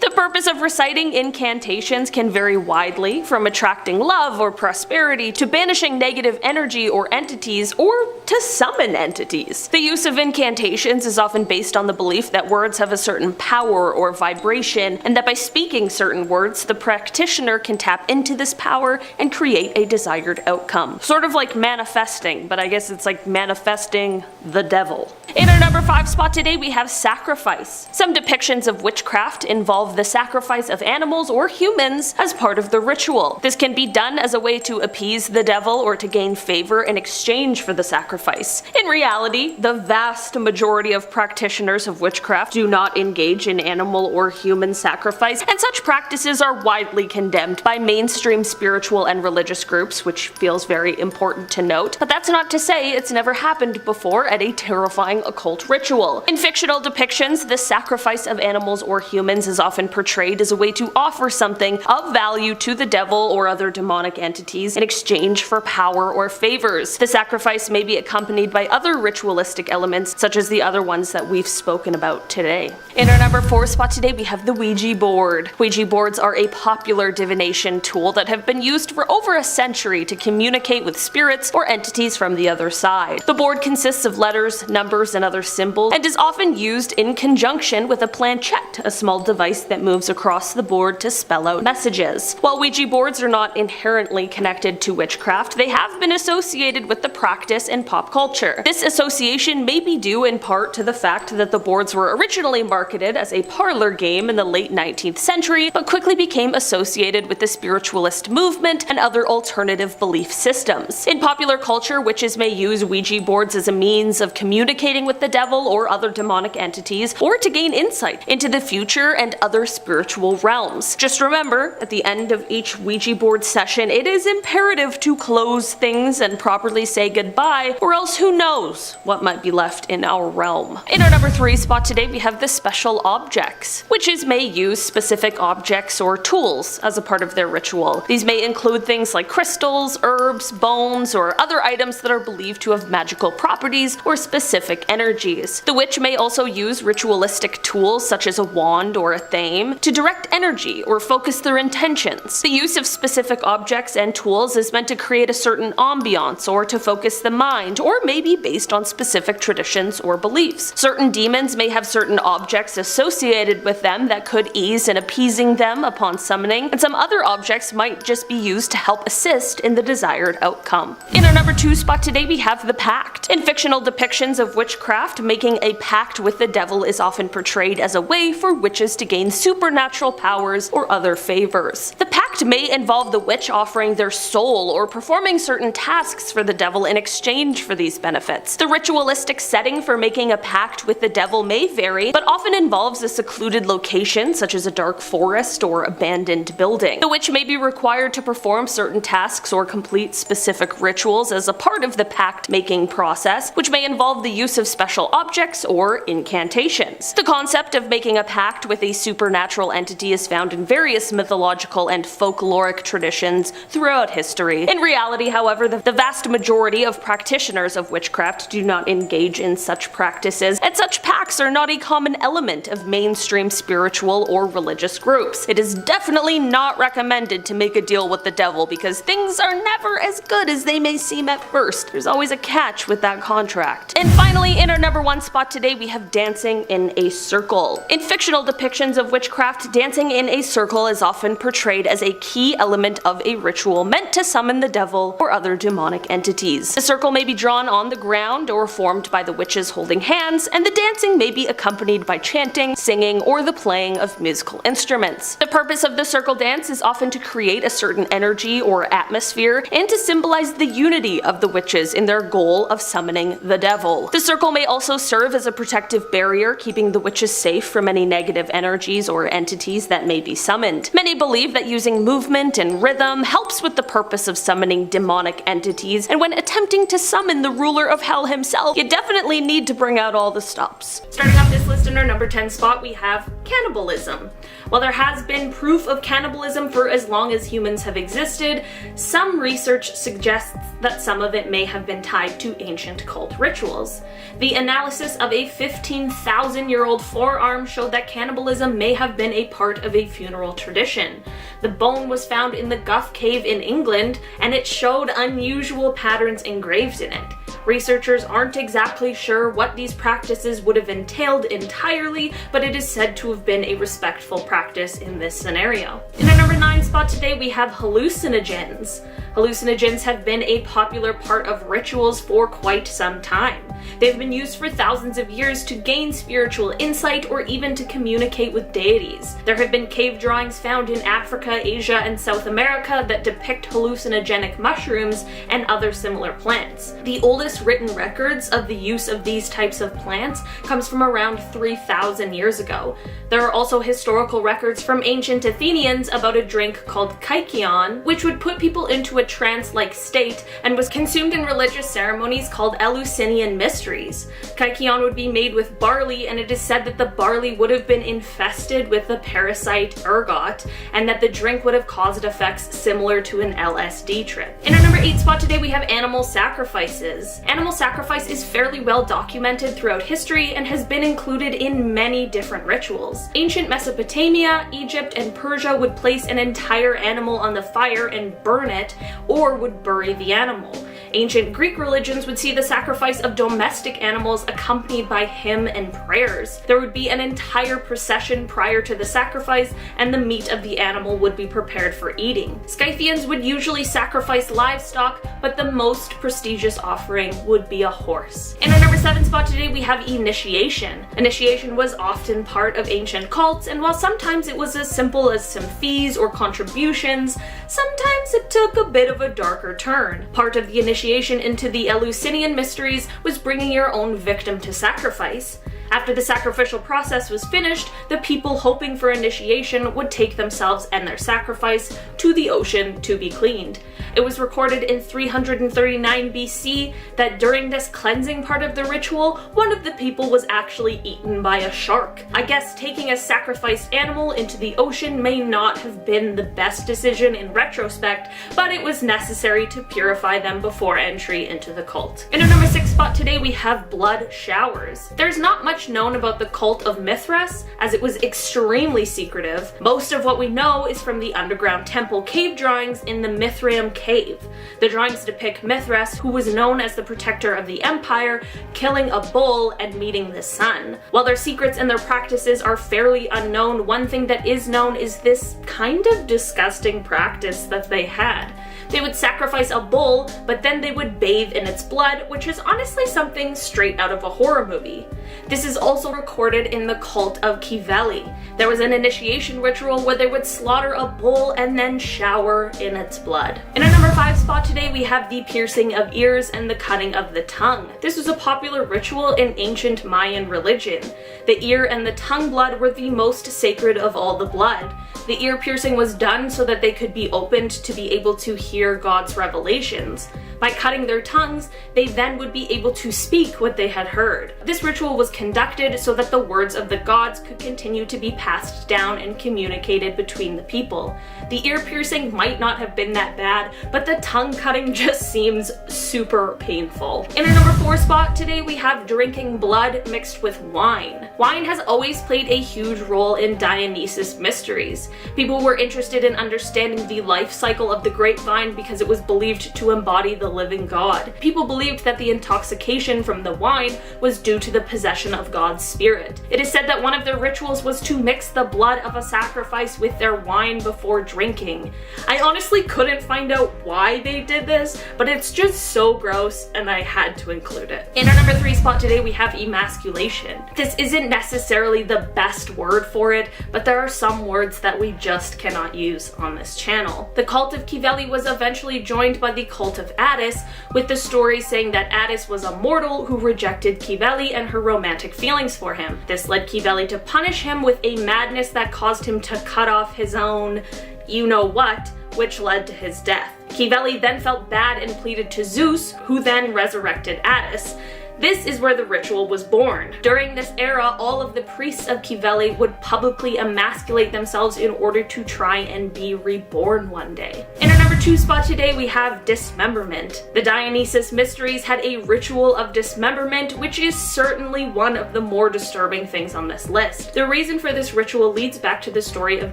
The purpose of reciting incantations can vary widely, from attracting love or prosperity to banishing negative energy or entities, or to summon entities. The use of incantations is often based on the belief that words have a certain power or vibration, and that by speaking certain words, the practitioner can tap into this power and create a desired outcome. Sort of like manifesting, but I guess it's like manifesting the devil. In our number 5 spot today, we have sacrifice. Some depictions of witchcraft involve the sacrifice of animals or humans as part of the ritual. This can be done as a way to appease the devil or to gain favor in exchange for the sacrifice. In reality, the vast majority of practitioners of witchcraft do not engage in animal or human sacrifice, and such practices are widely condemned by mainstream spiritual and religious groups, which feels very important to note. But that's not to say it's never happened before at a terrifying occult ritual. In fictional depictions, the sacrifice of animals or humans is often portrayed as a way to offer something of value to the devil or other demonic entities in exchange for power or favors. The sacrifice may be accompanied by other ritualistic elements, such as the other ones that we've spoken about today. In our number 4 spot today, we have the Ouija board. Ouija boards are a popular divination tool that have been used for over a century to communicate with spirits or entities from the other side. The board consists of letters, numbers, and other symbols, and is often used in conjunction with a planchette, a small device that moves across the board to spell out messages. While Ouija boards are not inherently connected to witchcraft, they have been associated with the practice in pop culture. This association may be due in part to the fact that the boards were originally marketed as a parlor game in the late 19th century, but quickly became associated with the spiritualist movement and other alternative belief systems. In popular culture, witches may use Ouija boards as a means of communicating with the devil or other demonic entities, or to gain insight into the future and other spiritual realms. Just remember, at the end of each Ouija board session, it is imperative to close things and properly say goodbye, or or else who knows what might be left in our realm. In our number 3 spot today we have the special objects. Witches may use specific objects or tools as a part of their ritual. These may include things like crystals, herbs, bones, or other items that are believed to have magical properties or specific energies. The witch may also use ritualistic tools such as a wand or a thame to direct energy or focus their intentions. The use of specific objects and tools is meant to create a certain ambiance or to focus the mind, or maybe based on specific traditions or beliefs. Certain demons may have certain objects associated with them that could ease in appeasing them upon summoning, and some other objects might just be used to help assist in the desired outcome. In our number 2 spot today we have the pact. In fictional depictions of witchcraft, making a pact with the devil is often portrayed as a way for witches to gain supernatural powers or other favors. The pact may involve the witch offering their soul or performing certain tasks for the devil in exchange for these benefits. The ritualistic setting for making a pact with the devil may vary, but often involves a secluded location such as a dark forest or abandoned building. The witch may be required to perform certain tasks or complete specific rituals as a part of the pact making process, which may involve the use of special objects or incantations. The concept of making a pact with a supernatural entity is found in various mythological and folkloric traditions throughout history. In reality, however, the vast majority of practitioners of witchcraft do not engage in such practices, and such pacts are not a common element of mainstream spiritual or religious groups. It is definitely not recommended to make a deal with the devil because things are never as good as they may seem at first. There's always a catch with that contract. And finally, in our number 1 spot today we have dancing in a circle. In fictional depictions of witchcraft, dancing in a circle is often portrayed as a key element of a ritual meant to summon the devil or other demonic entities. The circle may be drawn on the ground or formed by the witches holding hands, and the dancing may be accompanied by chanting, singing, or the playing of musical instruments. The purpose of the circle dance is often to create a certain energy or atmosphere and to symbolize the unity of the witches in their goal of summoning the devil. The circle may also serve as a protective barrier, keeping the witches safe from any negative energies or entities that may be summoned. Many believe that using movement and rhythm helps with the purpose of summoning demonic entities, and when attempting to summon the ruler of hell himself, you definitely need to bring out all the stops. Starting off this list in our number 10 spot we have cannibalism. While there has been proof of cannibalism for as long as humans have existed, some research suggests that some of it may have been tied to ancient cult rituals. The analysis of a 15,000-year-old forearm showed that cannibalism may have been a part of a funeral tradition. The bone was found in the Guff Cave in England, and it showed unusual patterns engraved in it. Researchers aren't exactly sure what these practices would have entailed entirely, but it is said to have been a respectful practice in this scenario. In our number 9 spot today we have hallucinogens. Hallucinogens have been a popular part of rituals for quite some time. They've been used for thousands of years to gain spiritual insight or even to communicate with deities. There have been cave drawings found in Africa, Asia, and South America that depict hallucinogenic mushrooms and other similar plants. The oldest written records of the use of these types of plants comes from around 3,000 years ago. There are also historical records from ancient Athenians about a drink called kykeon, which would put people into a trance-like state and was consumed in religious ceremonies called Eleusinian mysteries. Kykeon would be made with barley, and it is said that the barley would have been infested with the parasite ergot, and that the drink would have caused effects similar to an LSD trip. In our number 8 spot today we have animal sacrifices. Animal sacrifice is fairly well documented throughout history and has been included in many different rituals. Ancient Mesopotamia, Egypt, and Persia would place an entire animal on the fire and burn it, or would bury the animal. Ancient Greek religions would see the sacrifice of domestic animals accompanied by hymn and prayers. There would be an entire procession prior to the sacrifice, and the meat of the animal would be prepared for eating. Scythians would usually sacrifice livestock, but the most prestigious offering would be a horse. In our number 7 spot today we have initiation. Initiation was often part of ancient cults, and while sometimes it was as simple as some fees or contributions, sometimes it took a bit of a darker turn. Part of the initiation into the Eleusinian mysteries was bringing your own victim to sacrifice. After the sacrificial process was finished, the people hoping for initiation would take themselves and their sacrifice to the ocean to be cleaned. It was recorded in 339 BC that during this cleansing part of the ritual, one of the people was actually eaten by a shark. I guess taking a sacrificed animal into the ocean may not have been the best decision in retrospect, but it was necessary to purify them before entry into the cult. In our number 6 spot today, we have blood showers. There's not much known about the cult of Mithras, as it was extremely secretive. Most of what we know is from the underground temple cave drawings in the Mithraeum cave. The drawings depict Mithras, who was known as the protector of the empire, killing a bull and meeting the sun. While their secrets and their practices are fairly unknown, one thing that is known is this kind of disgusting practice that they had. They would sacrifice a bull, but then they would bathe in its blood, which is honestly something straight out of a horror movie. This is also recorded in the cult of Kiveli. There was an initiation ritual where they would slaughter a bull and then shower in its blood. In our number 5 spot today, we have the piercing of ears and the cutting of the tongue. This was a popular ritual in ancient Mayan religion. The ear and the tongue blood were the most sacred of all the blood. The ear piercing was done so that they could be opened to be able to hear God's revelations. By cutting their tongues, they then would be able to speak what they had heard. This ritual was conducted so that the words of the gods could continue to be passed down and communicated between the people. The ear piercing might not have been that bad, but the tongue cutting just seems super painful. In our number 4 spot today, we have drinking blood mixed with wine. Wine has always played a huge role in Dionysus mysteries. People were interested in understanding the life cycle of the grapevine because it was believed to embody the living God. People believed that the intoxication from the wine was due to the possession of God's spirit. It is said that one of their rituals was to mix the blood of a sacrifice with their wine before drinking. I honestly couldn't find out why they did this, but it's just so gross and I had to include it. In our number 3 spot today, we have emasculation. This isn't necessarily the best word for it, but there are some words that we just cannot use on this channel. The cult of Kiveli was eventually joined by the cult of Attis, with the story saying that Attis was a mortal who rejected Kiveli and her romantic feelings for him. This led Kiveli to punish him with a madness that caused him to cut off his own you-know-what, which led to his death. Kiveli then felt bad and pleaded to Zeus, who then resurrected Attis. This is where the ritual was born. During this era, all of the priests of Kiveli would publicly emasculate themselves in order to try and be reborn one day. In our number 2 spot today, we have dismemberment. The Dionysus mysteries had a ritual of dismemberment, which is certainly one of the more disturbing things on this list. The reason for this ritual leads back to the story of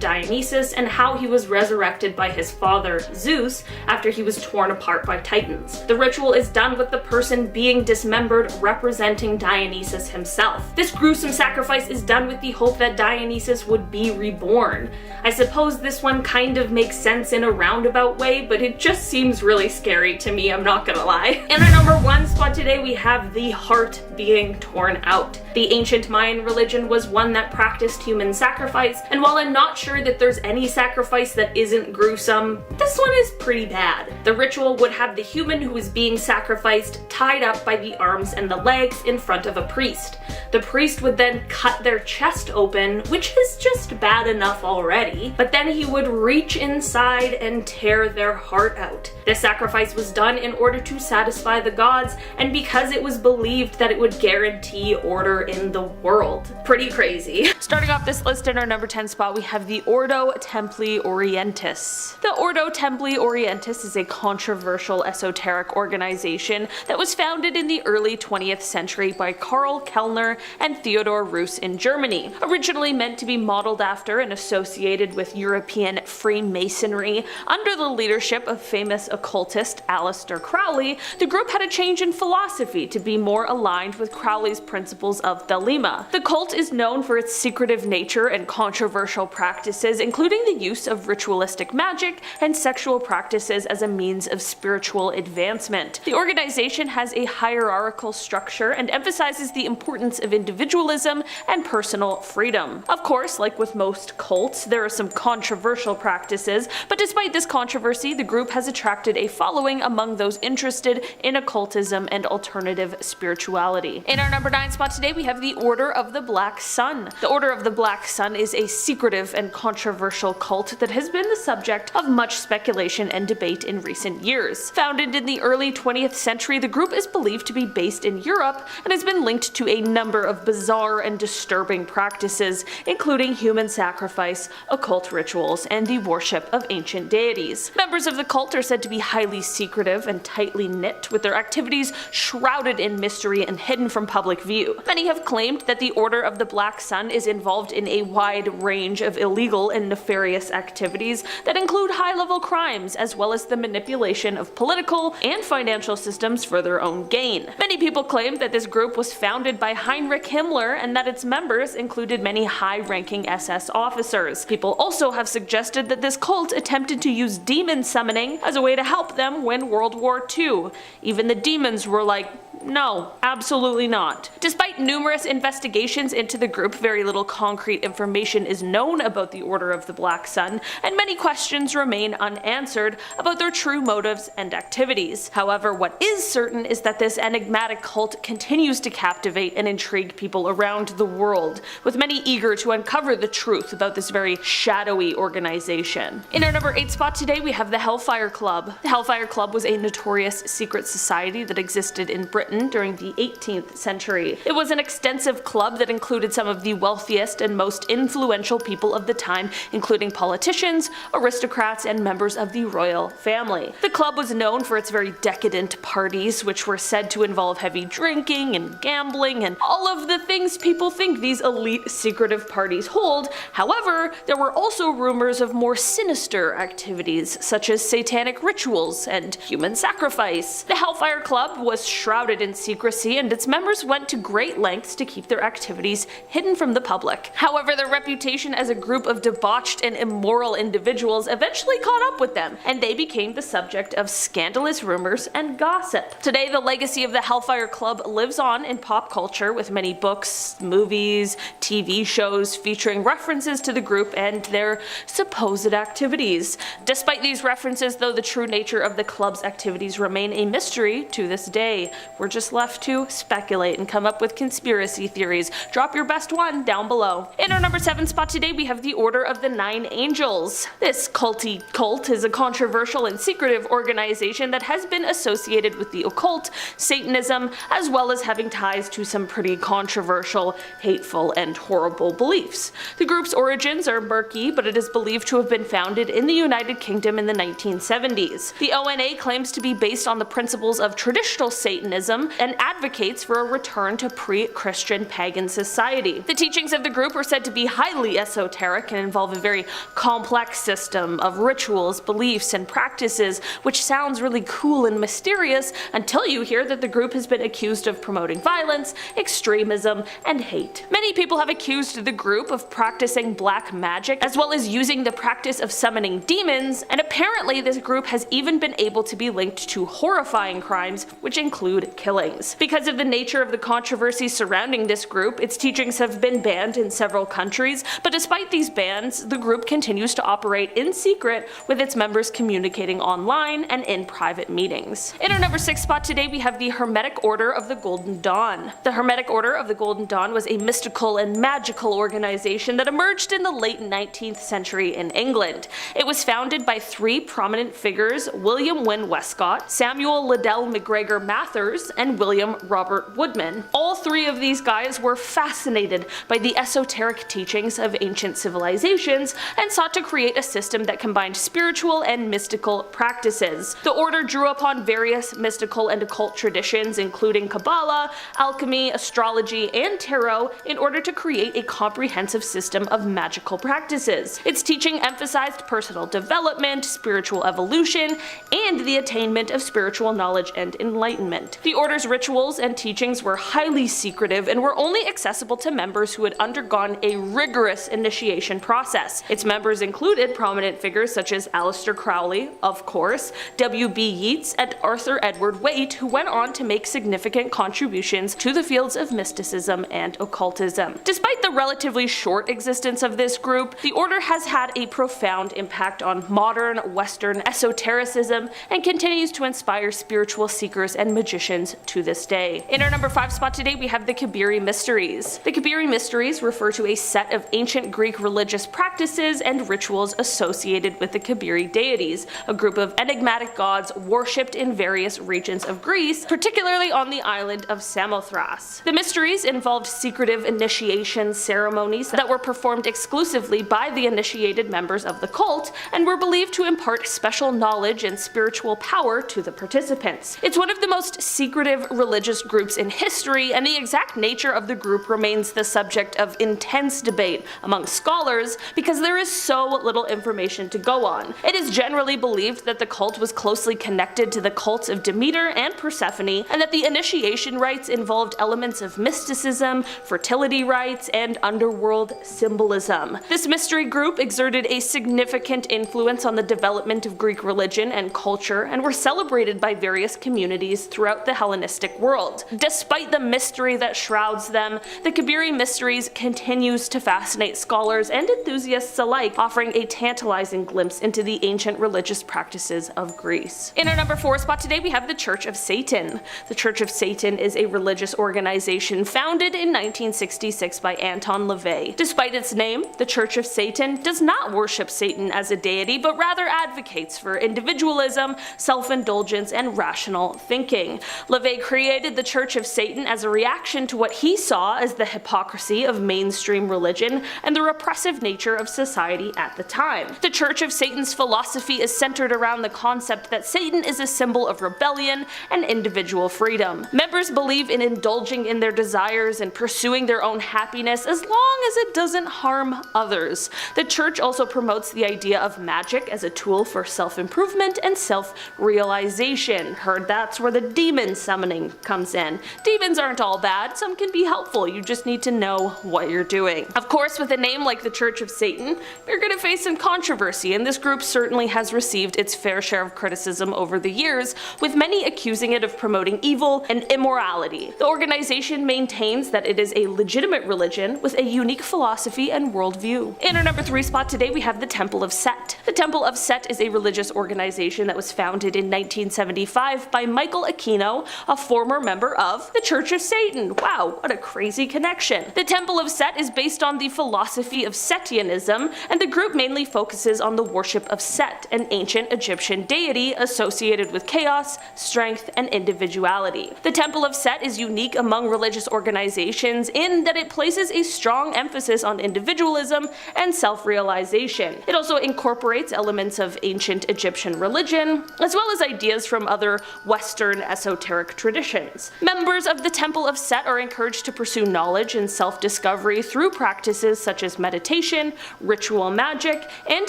Dionysus and how he was resurrected by his father, Zeus, after he was torn apart by Titans. The ritual is done with the person being dismembered representing Dionysus himself. This gruesome sacrifice is done with the hope that Dionysus would be reborn. I suppose this one kind of makes sense in a roundabout way, but it just seems really scary to me, I'm not gonna lie. In our number 1 spot today, we have the heart being torn out. The ancient Mayan religion was one that practiced human sacrifice, and while I'm not sure that there's any sacrifice that isn't gruesome, this one is pretty bad. The ritual would have the human who is being sacrificed tied up by the arms and the legs in front of a priest. The priest would then cut their chest open, which is just bad enough already, but then he would reach inside and tear their heart out. This sacrifice was done in order to satisfy the gods, and because it was believed that it would guarantee order in the world. Pretty crazy. Starting off this list in our number 10 spot, we have the Ordo Templi Orientis. The Ordo Templi Orientis is a controversial esoteric organization that was founded in the early 20th century by Karl Kellner and Theodor Reuss in Germany. Originally meant to be modeled after and associated with European Freemasonry, under the leadership of famous occultist Aleister Crowley, the group had a change in philosophy to be more aligned with Crowley's principles of Thelema. The cult is known for its secretive nature and controversial practices, including the use of ritualistic magic and sexual practices as a means of spiritual advancement. The organization has a hierarchical structure and emphasizes the importance of individualism and personal freedom. Of course, like with most cults, there are some controversial practices, but despite this controversy, the group has attracted a following among those interested in occultism and alternative spirituality. In our number 9 spot today, we have the Order of the Black Sun. The Order of the Black Sun is a secretive and controversial cult that has been the subject of much speculation and debate in recent years. Founded in the early 20th century, the group is believed to be based in Europe and has been linked to a number of bizarre and disturbing practices, including human sacrifice, occult rituals, and the worship of ancient deities. Members of the cult are said to be highly secretive and tightly knit, with their activities shrouded in mystery and hidden from public view. Many have claimed that the Order of the Black Sun is involved in a wide range of illegal and nefarious activities that include high-level crimes, as well as the manipulation of political and financial systems for their own gain. Many people claim that this group was founded by Heinrich Himmler and that its members included many high-ranking SS officers. People also have suggested that this cult attempted to use demon summoning as a way to help them win World War II. Even the demons were like, no, absolutely not. Despite numerous investigations into the group, very little concrete information is known about the Order of the Black Sun, and many questions remain unanswered about their true motives and activities. However, what is certain is that this enigmatic cult continues to captivate and intrigue people around the world, with many eager to uncover the truth about this very shadowy organization. In our number 8 spot today, we have the Hellfire Club. The Hellfire Club was a notorious secret society that existed in Britain during the 18th century. It was an extensive club that included some of the wealthiest and most influential people of the time, including politicians, aristocrats, and members of the royal family. The club was known for its very decadent parties, which were said to involve heavy drinking and gambling and all of the things people think these elite secretive parties hold. However, there were also rumors of more sinister activities, such as satanic rituals and human sacrifice. The Hellfire Club was shrouded in secrecy, and its members went to great lengths to keep their activities hidden from the public. However, their reputation as a group of debauched and immoral individuals eventually caught up with them, and they became the subject of scandalous rumors and gossip. Today, the legacy of the Hellfire Club lives on in pop culture, with many books, movies, TV shows featuring references to the group and their supposed activities. Despite these references, though, the true nature of the club's activities remain a mystery to this day. We're just left to speculate and come up with conspiracy theories. Drop your best one down below. In our number 7 spot today, we have the Order of the Nine Angels. This culty cult is a controversial and secretive organization that has been associated with the occult, Satanism, as well as having ties to some pretty controversial, hateful, and horrible beliefs. The group's origins are murky, but it is believed to have been founded in the United Kingdom in the 1970s. The ONA claims to be based on the principles of traditional Satanism and advocates for a return to pre-Christian pagan society. The teachings of the group are said to be highly esoteric and involve a very complex system of rituals, beliefs, and practices, which sounds really cool and mysterious until you hear that the group has been accused of promoting violence, extremism, and hate. Many people have accused the group of practicing black magic, as well as using the practice of summoning demons, and apparently this group has even been able to be linked to horrifying crimes, which include killings. Because of the nature of the controversy surrounding this group, its teachings have been banned in several countries, but despite these bans, the group continues to operate in secret, with its members communicating online and in private meetings. In our number 6 spot today, we have the Hermetic Order of the Golden Dawn. The Hermetic Order of the Golden Dawn was a mystical and magical organization that emerged in the late 19th century in England. It was founded by 3 prominent figures: William Wynne Westcott, Samuel Liddell McGregor Mathers, and William Robert Woodman. All 3 of these guys were fascinated by the esoteric teachings of ancient civilizations and sought to create a system that combined spiritual and mystical practices. The order drew upon various mystical and occult traditions, including Kabbalah, alchemy, astrology, and tarot, in order to create a comprehensive system of magical practices. Its teaching emphasized personal development, spiritual evolution, and the attainment of spiritual knowledge and enlightenment. The order's rituals and teachings were highly secretive and were only accessible to members who had undergone a rigorous initiation process. Its members included prominent figures such as Aleister Crowley, of course, W.B. Yeats, and Arthur Edward Waite, who went on to make significant contributions to the fields of mysticism and occultism. Despite the relatively short existence of this group, the order has had a profound impact on modern Western esotericism and continues to inspire spiritual seekers and magicians to this day. In our number 5 spot today, we have the Kabiri Mysteries. The Kabiri Mysteries refer to a set of ancient Greek religious practices and rituals associated with the Kabiri deities, a group of enigmatic gods worshipped in various regions of Greece, particularly on the island of Samothrace. The mysteries involved secretive initiation ceremonies that were performed exclusively by the initiated members of the cult and were believed to impart special knowledge and spiritual power to the participants. It's one of the most secretive religious groups in history, and the exact nature of the group remains the subject of intense debate among scholars because there is so little information to go on. It is generally believed that the cult was closely connected to the cults of Demeter and Persephone, and that the initiation rites involved elements of mysticism, fertility rites, and underworld symbolism. This mystery group exerted a significant influence on the development of Greek religion and culture, and were celebrated by various communities throughout the Hellenistic world. Despite the mystery that shrouds them, the Kabiri Mysteries continues to fascinate scholars and enthusiasts alike, offering a tantalizing glimpse into the ancient religious practices of Greece. In our number 4 spot today, we have the Church of Satan. The Church of Satan is a religious organization founded in 1966 by Anton LaVey. Despite its name, the Church of Satan does not worship Satan as a deity, but rather advocates for individualism, self-indulgence, and rational thinking. LaVey created the Church of Satan as a reaction to what he saw as the hypocrisy of mainstream religion and the repressive nature of society at the time. The Church of Satan's philosophy is centered around the concept that Satan is a symbol of rebellion and individual freedom. Members believe in indulging in their desires and pursuing their own happiness as long as it doesn't harm others. The church also promotes the idea of magic as a tool for self-improvement and self-realization. Heard that's where the demon summoning comes in. Demons aren't all bad, some can be helpful, you just need to know what you're doing. Of course, with a name like the Church of Satan, you're gonna face some controversy, and this group certainly has received its fair share of criticism over the years, with many accusing it of promoting evil and immorality. The organization maintains that it is a legitimate religion with a unique philosophy and worldview. In our number 3 spot today, we have the Temple of Set. The Temple of Set is a religious organization that was founded in 1975 by Michael Aquino, a former member of the Church of Satan. Wow, what a crazy connection. The Temple of Set is based on the philosophy of Setianism, and the group mainly focuses on the worship of Set, an ancient Egyptian deity associated with chaos, strength, and individuality. The Temple of Set is unique among religious organizations in that it places a strong emphasis on individualism and self-realization. It also incorporates elements of ancient Egyptian religion, as well as ideas from other Western esoteric traditions. Members of the Temple of Set are encouraged to pursue knowledge and self-discovery through practices such as meditation, ritual magic, and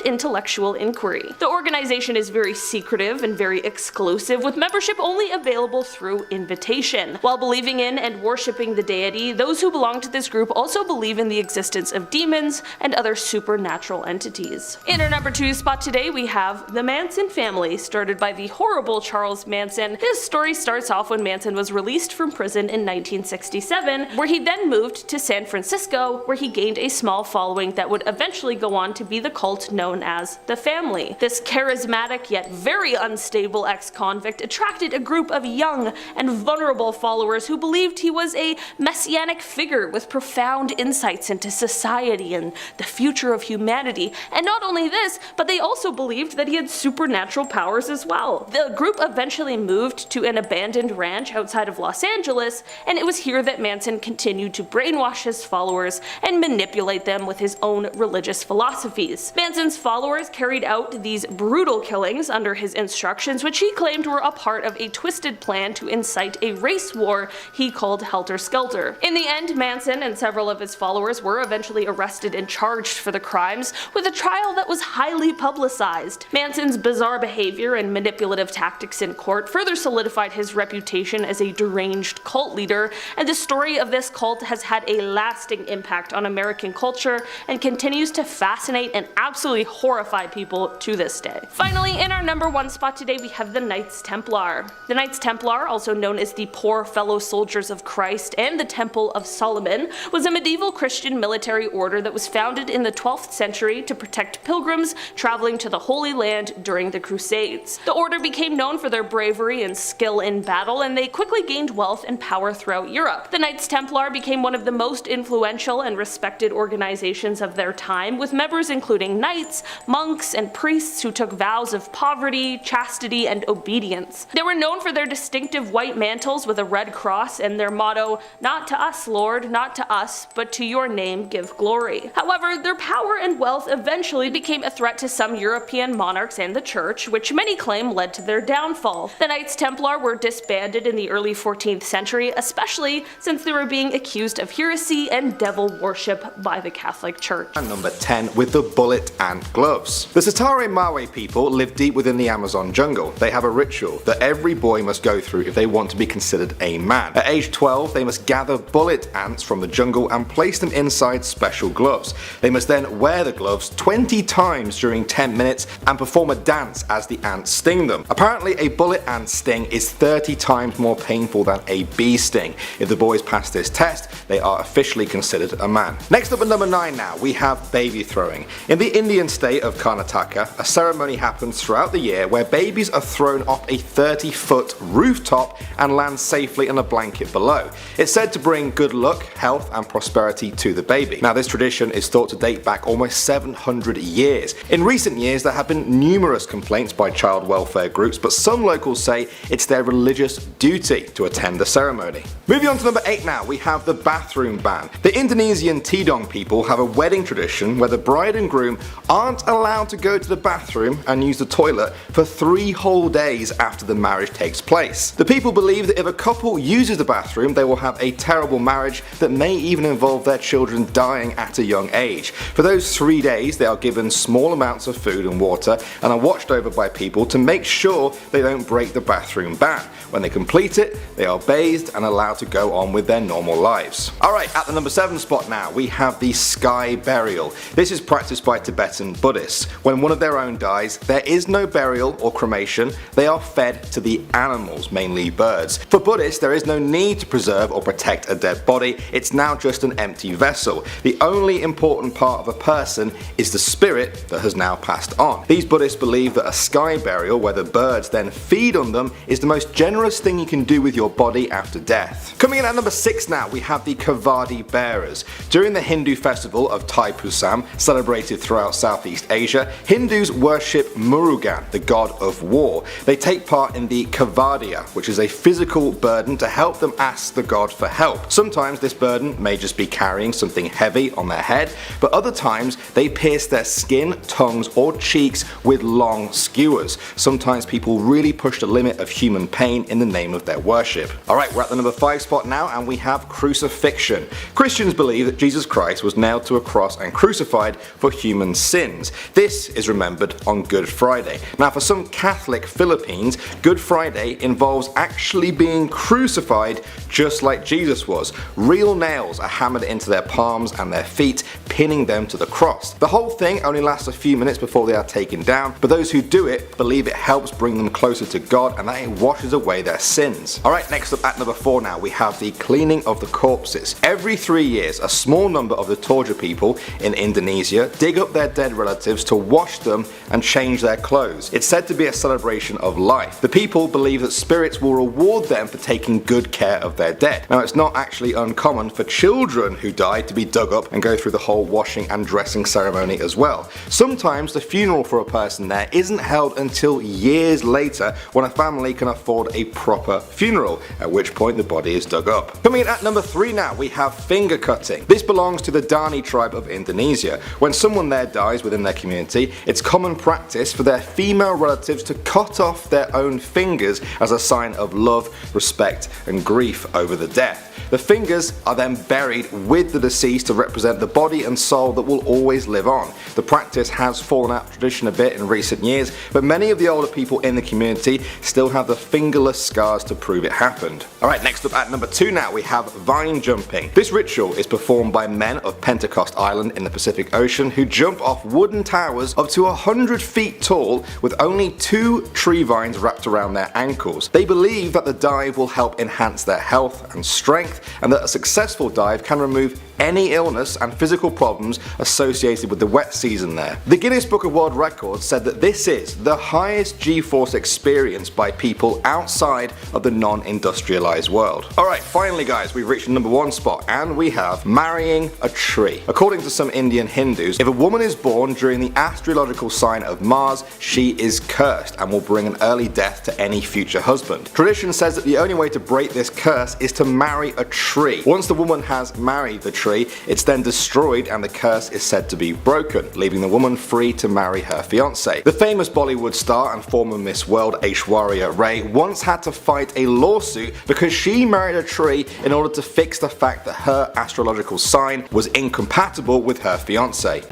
intellectual inquiry. The organization is very secretive and very exclusive, with membership only available through invitation. While believing in and worshipping the deity, those who belong to this group also believe in the existence of demons and other supernatural entities. In our number 2 spot today, we have the Manson family, started by the horrible Charles Manson. His story starts off when Manson was released from prison in 1967, where he then moved to San Francisco, where he gained a small following that would eventually go on to be the cult known as the Family. This charismatic yet very unstable ex-convict attracted a group of young and vulnerable followers who believed he was a messianic figure with profound insights into society and the future of humanity. And not only this, but they also believed that he had supernatural powers as well. The group eventually moved to an abandoned ranch outside of Los Angeles, and it was here that Manson continued to brainwash his followers and manipulate them with his own religious philosophies. Manson's followers carried out these brutal killings under his instructions, which he claimed were a part of a twisted plan to incite a race war he called Helter Skelter. In the end, Manson and several of his followers were eventually arrested and charged for the crimes, with a trial that was highly publicized. Manson's bizarre behavior and manipulative tactics in court further solidified his reputation reputation as a deranged cult leader, and the story of this cult has had a lasting impact on American culture and continues to fascinate and absolutely horrify people to this day. Finally, in our number 1 spot today, we have the Knights Templar. The Knights Templar, also known as the Poor Fellow Soldiers of Christ and the Temple of Solomon, was a medieval Christian military order that was founded in the 12th century to protect pilgrims traveling to the Holy Land during the Crusades. The order became known for their bravery and skill in battle, and they quickly gained wealth and power throughout Europe. The Knights Templar became one of the most influential and respected organizations of their time, with members including knights, monks, and priests who took vows of poverty, chastity, and obedience. They were known for their distinctive white mantles with a red cross and their motto, "Not to us, Lord, not to us, but to your name give glory." However, their power and wealth eventually became a threat to some European monarchs and the church, which many claim led to their downfall. The Knights Templar were disbanded in the early 14th century, especially since they were being accused of heresy and devil worship by the Catholic Church. And number 10 with the bullet ant gloves. The Satare Mawe people live deep within the Amazon jungle. They have a ritual that every boy must go through if they want to be considered a man. At age 12, they must gather bullet ants from the jungle and place them inside special gloves. They must then wear the gloves 20 times during 10 minutes and perform a dance as the ants sting them. Apparently, a bullet ant sting is 30 times more painful than a bee sting. If the boys pass this test, they are officially considered a man. Next up at number 9 now, we have baby throwing. In the Indian state of Karnataka, a ceremony happens throughout the year where babies are thrown off a 30-foot rooftop and land safely in a blanket below. It's said to bring good luck, health, and prosperity to the baby. Now, this tradition is thought to date back almost 700 years. In recent years, there have been numerous complaints by child welfare groups, but some locals say it's their religious duty to attend the ceremony. Moving on to number 8 now, we have the bathroom ban. The Indonesian Tidong people have a wedding tradition where the bride and groom aren't allowed to go to the bathroom and use the toilet for 3 whole days after the marriage takes place. The people believe that if a couple uses the bathroom, they will have a terrible marriage that may even involve their children dying at a young age. For those 3 days, they are given small amounts of food and water and are watched over by people to make sure they don't break the bathroom ban. When they complete it, they are bathed and allowed to go on with their normal lives. Alright, at the number 7 spot now, we have the sky burial. This is practiced by Tibetan Buddhists. When one of their own dies, there is no burial or cremation, they are fed to the animals, mainly birds. For Buddhists, there is no need to preserve or protect a dead body, it's now just an empty vessel. The only important part of a person is the spirit that has now passed on. These Buddhists believe that a sky burial, where the birds then feed on them, is the most generous thing you can do with your body after death. Coming in at number 6 now, we have the Kavadi bearers. During the Hindu festival of Thai Pusam, celebrated throughout Southeast Asia, Hindus worship Murugan, the god of war. They take part in the Kavadia, which is a physical burden to help them ask the god for help. Sometimes this burden may just be carrying something heavy on their head, but other times they pierce their skin, tongues, or cheeks with long skewers. Sometimes people really push the limit of human pain in the name of their worship. Alright, we're at the number 5 spot now, and we have crucifixion. Christians believe that Jesus Christ was nailed to a cross and crucified for human sins. This is remembered on Good Friday. Now, for some Catholic Philippines, Good Friday involves actually being crucified just like Jesus was. Real nails are hammered into their palms and their feet, pinning them to the cross. The whole thing only lasts a few minutes before they are taken down, but those who do it believe it helps bring them closer to God and that it washes away their sins. Alright, next up at number 4 now, we have the cleaning of the corpses. Every 3 years, a small number of the Toja people in Indonesia dig up their dead relatives to wash them and change their clothes. It's said to be a celebration of life. The people believe that spirits will reward them for taking good care of their dead. Now, it's not actually uncommon for children who die to be dug up and go through the whole washing and dressing ceremony as well. Sometimes the funeral for a person there isn't held until years later when a family can afford a proper funeral, at which point the body is dug up. Coming in at number 3 now, we have finger cutting. This belongs to the Dani tribe of Indonesia. When someone there dies within their community, it's common practice for their female relatives to cut off their own fingers as a sign of love, respect, and grief over the death. The fingers are then buried with the deceased to represent the body and soul that will always live on. The practice has fallen out of tradition a bit in recent years, but many of the older people in the community still have the fingerless scars to prove it happened. Alright, next up at number 2 now we have vine jumping. This ritual is performed by men of Pentecost Island in the Pacific Ocean who jump off wooden towers up to 100 feet tall with only 2 tree vines wrapped around their ankles. They believe that the dive will help enhance their health and strength, and that a successful dive can remove any illness and physical problems associated with the wet season there. The Guinness Book of World Records said that this is the highest G-force experience by people outside of the non-industrialized world. Alright, finally guys, we've reached the number 1 spot, and we have marrying a tree. According to some Indian Hindus, if a woman is born during the astrological sign of Mars, she is cursed and will bring an early death to any future husband. Tradition says that the only way to break this curse is to marry a tree. Once the woman has married the tree, it's then destroyed and the curse is said to be broken, leaving the woman free to marry her fiance. The famous Bollywood star and former Miss World Aishwarya Rai once had to fight a lawsuit because she married a tree in order to fix the fact that her astrological sign was incompatible with her fiance.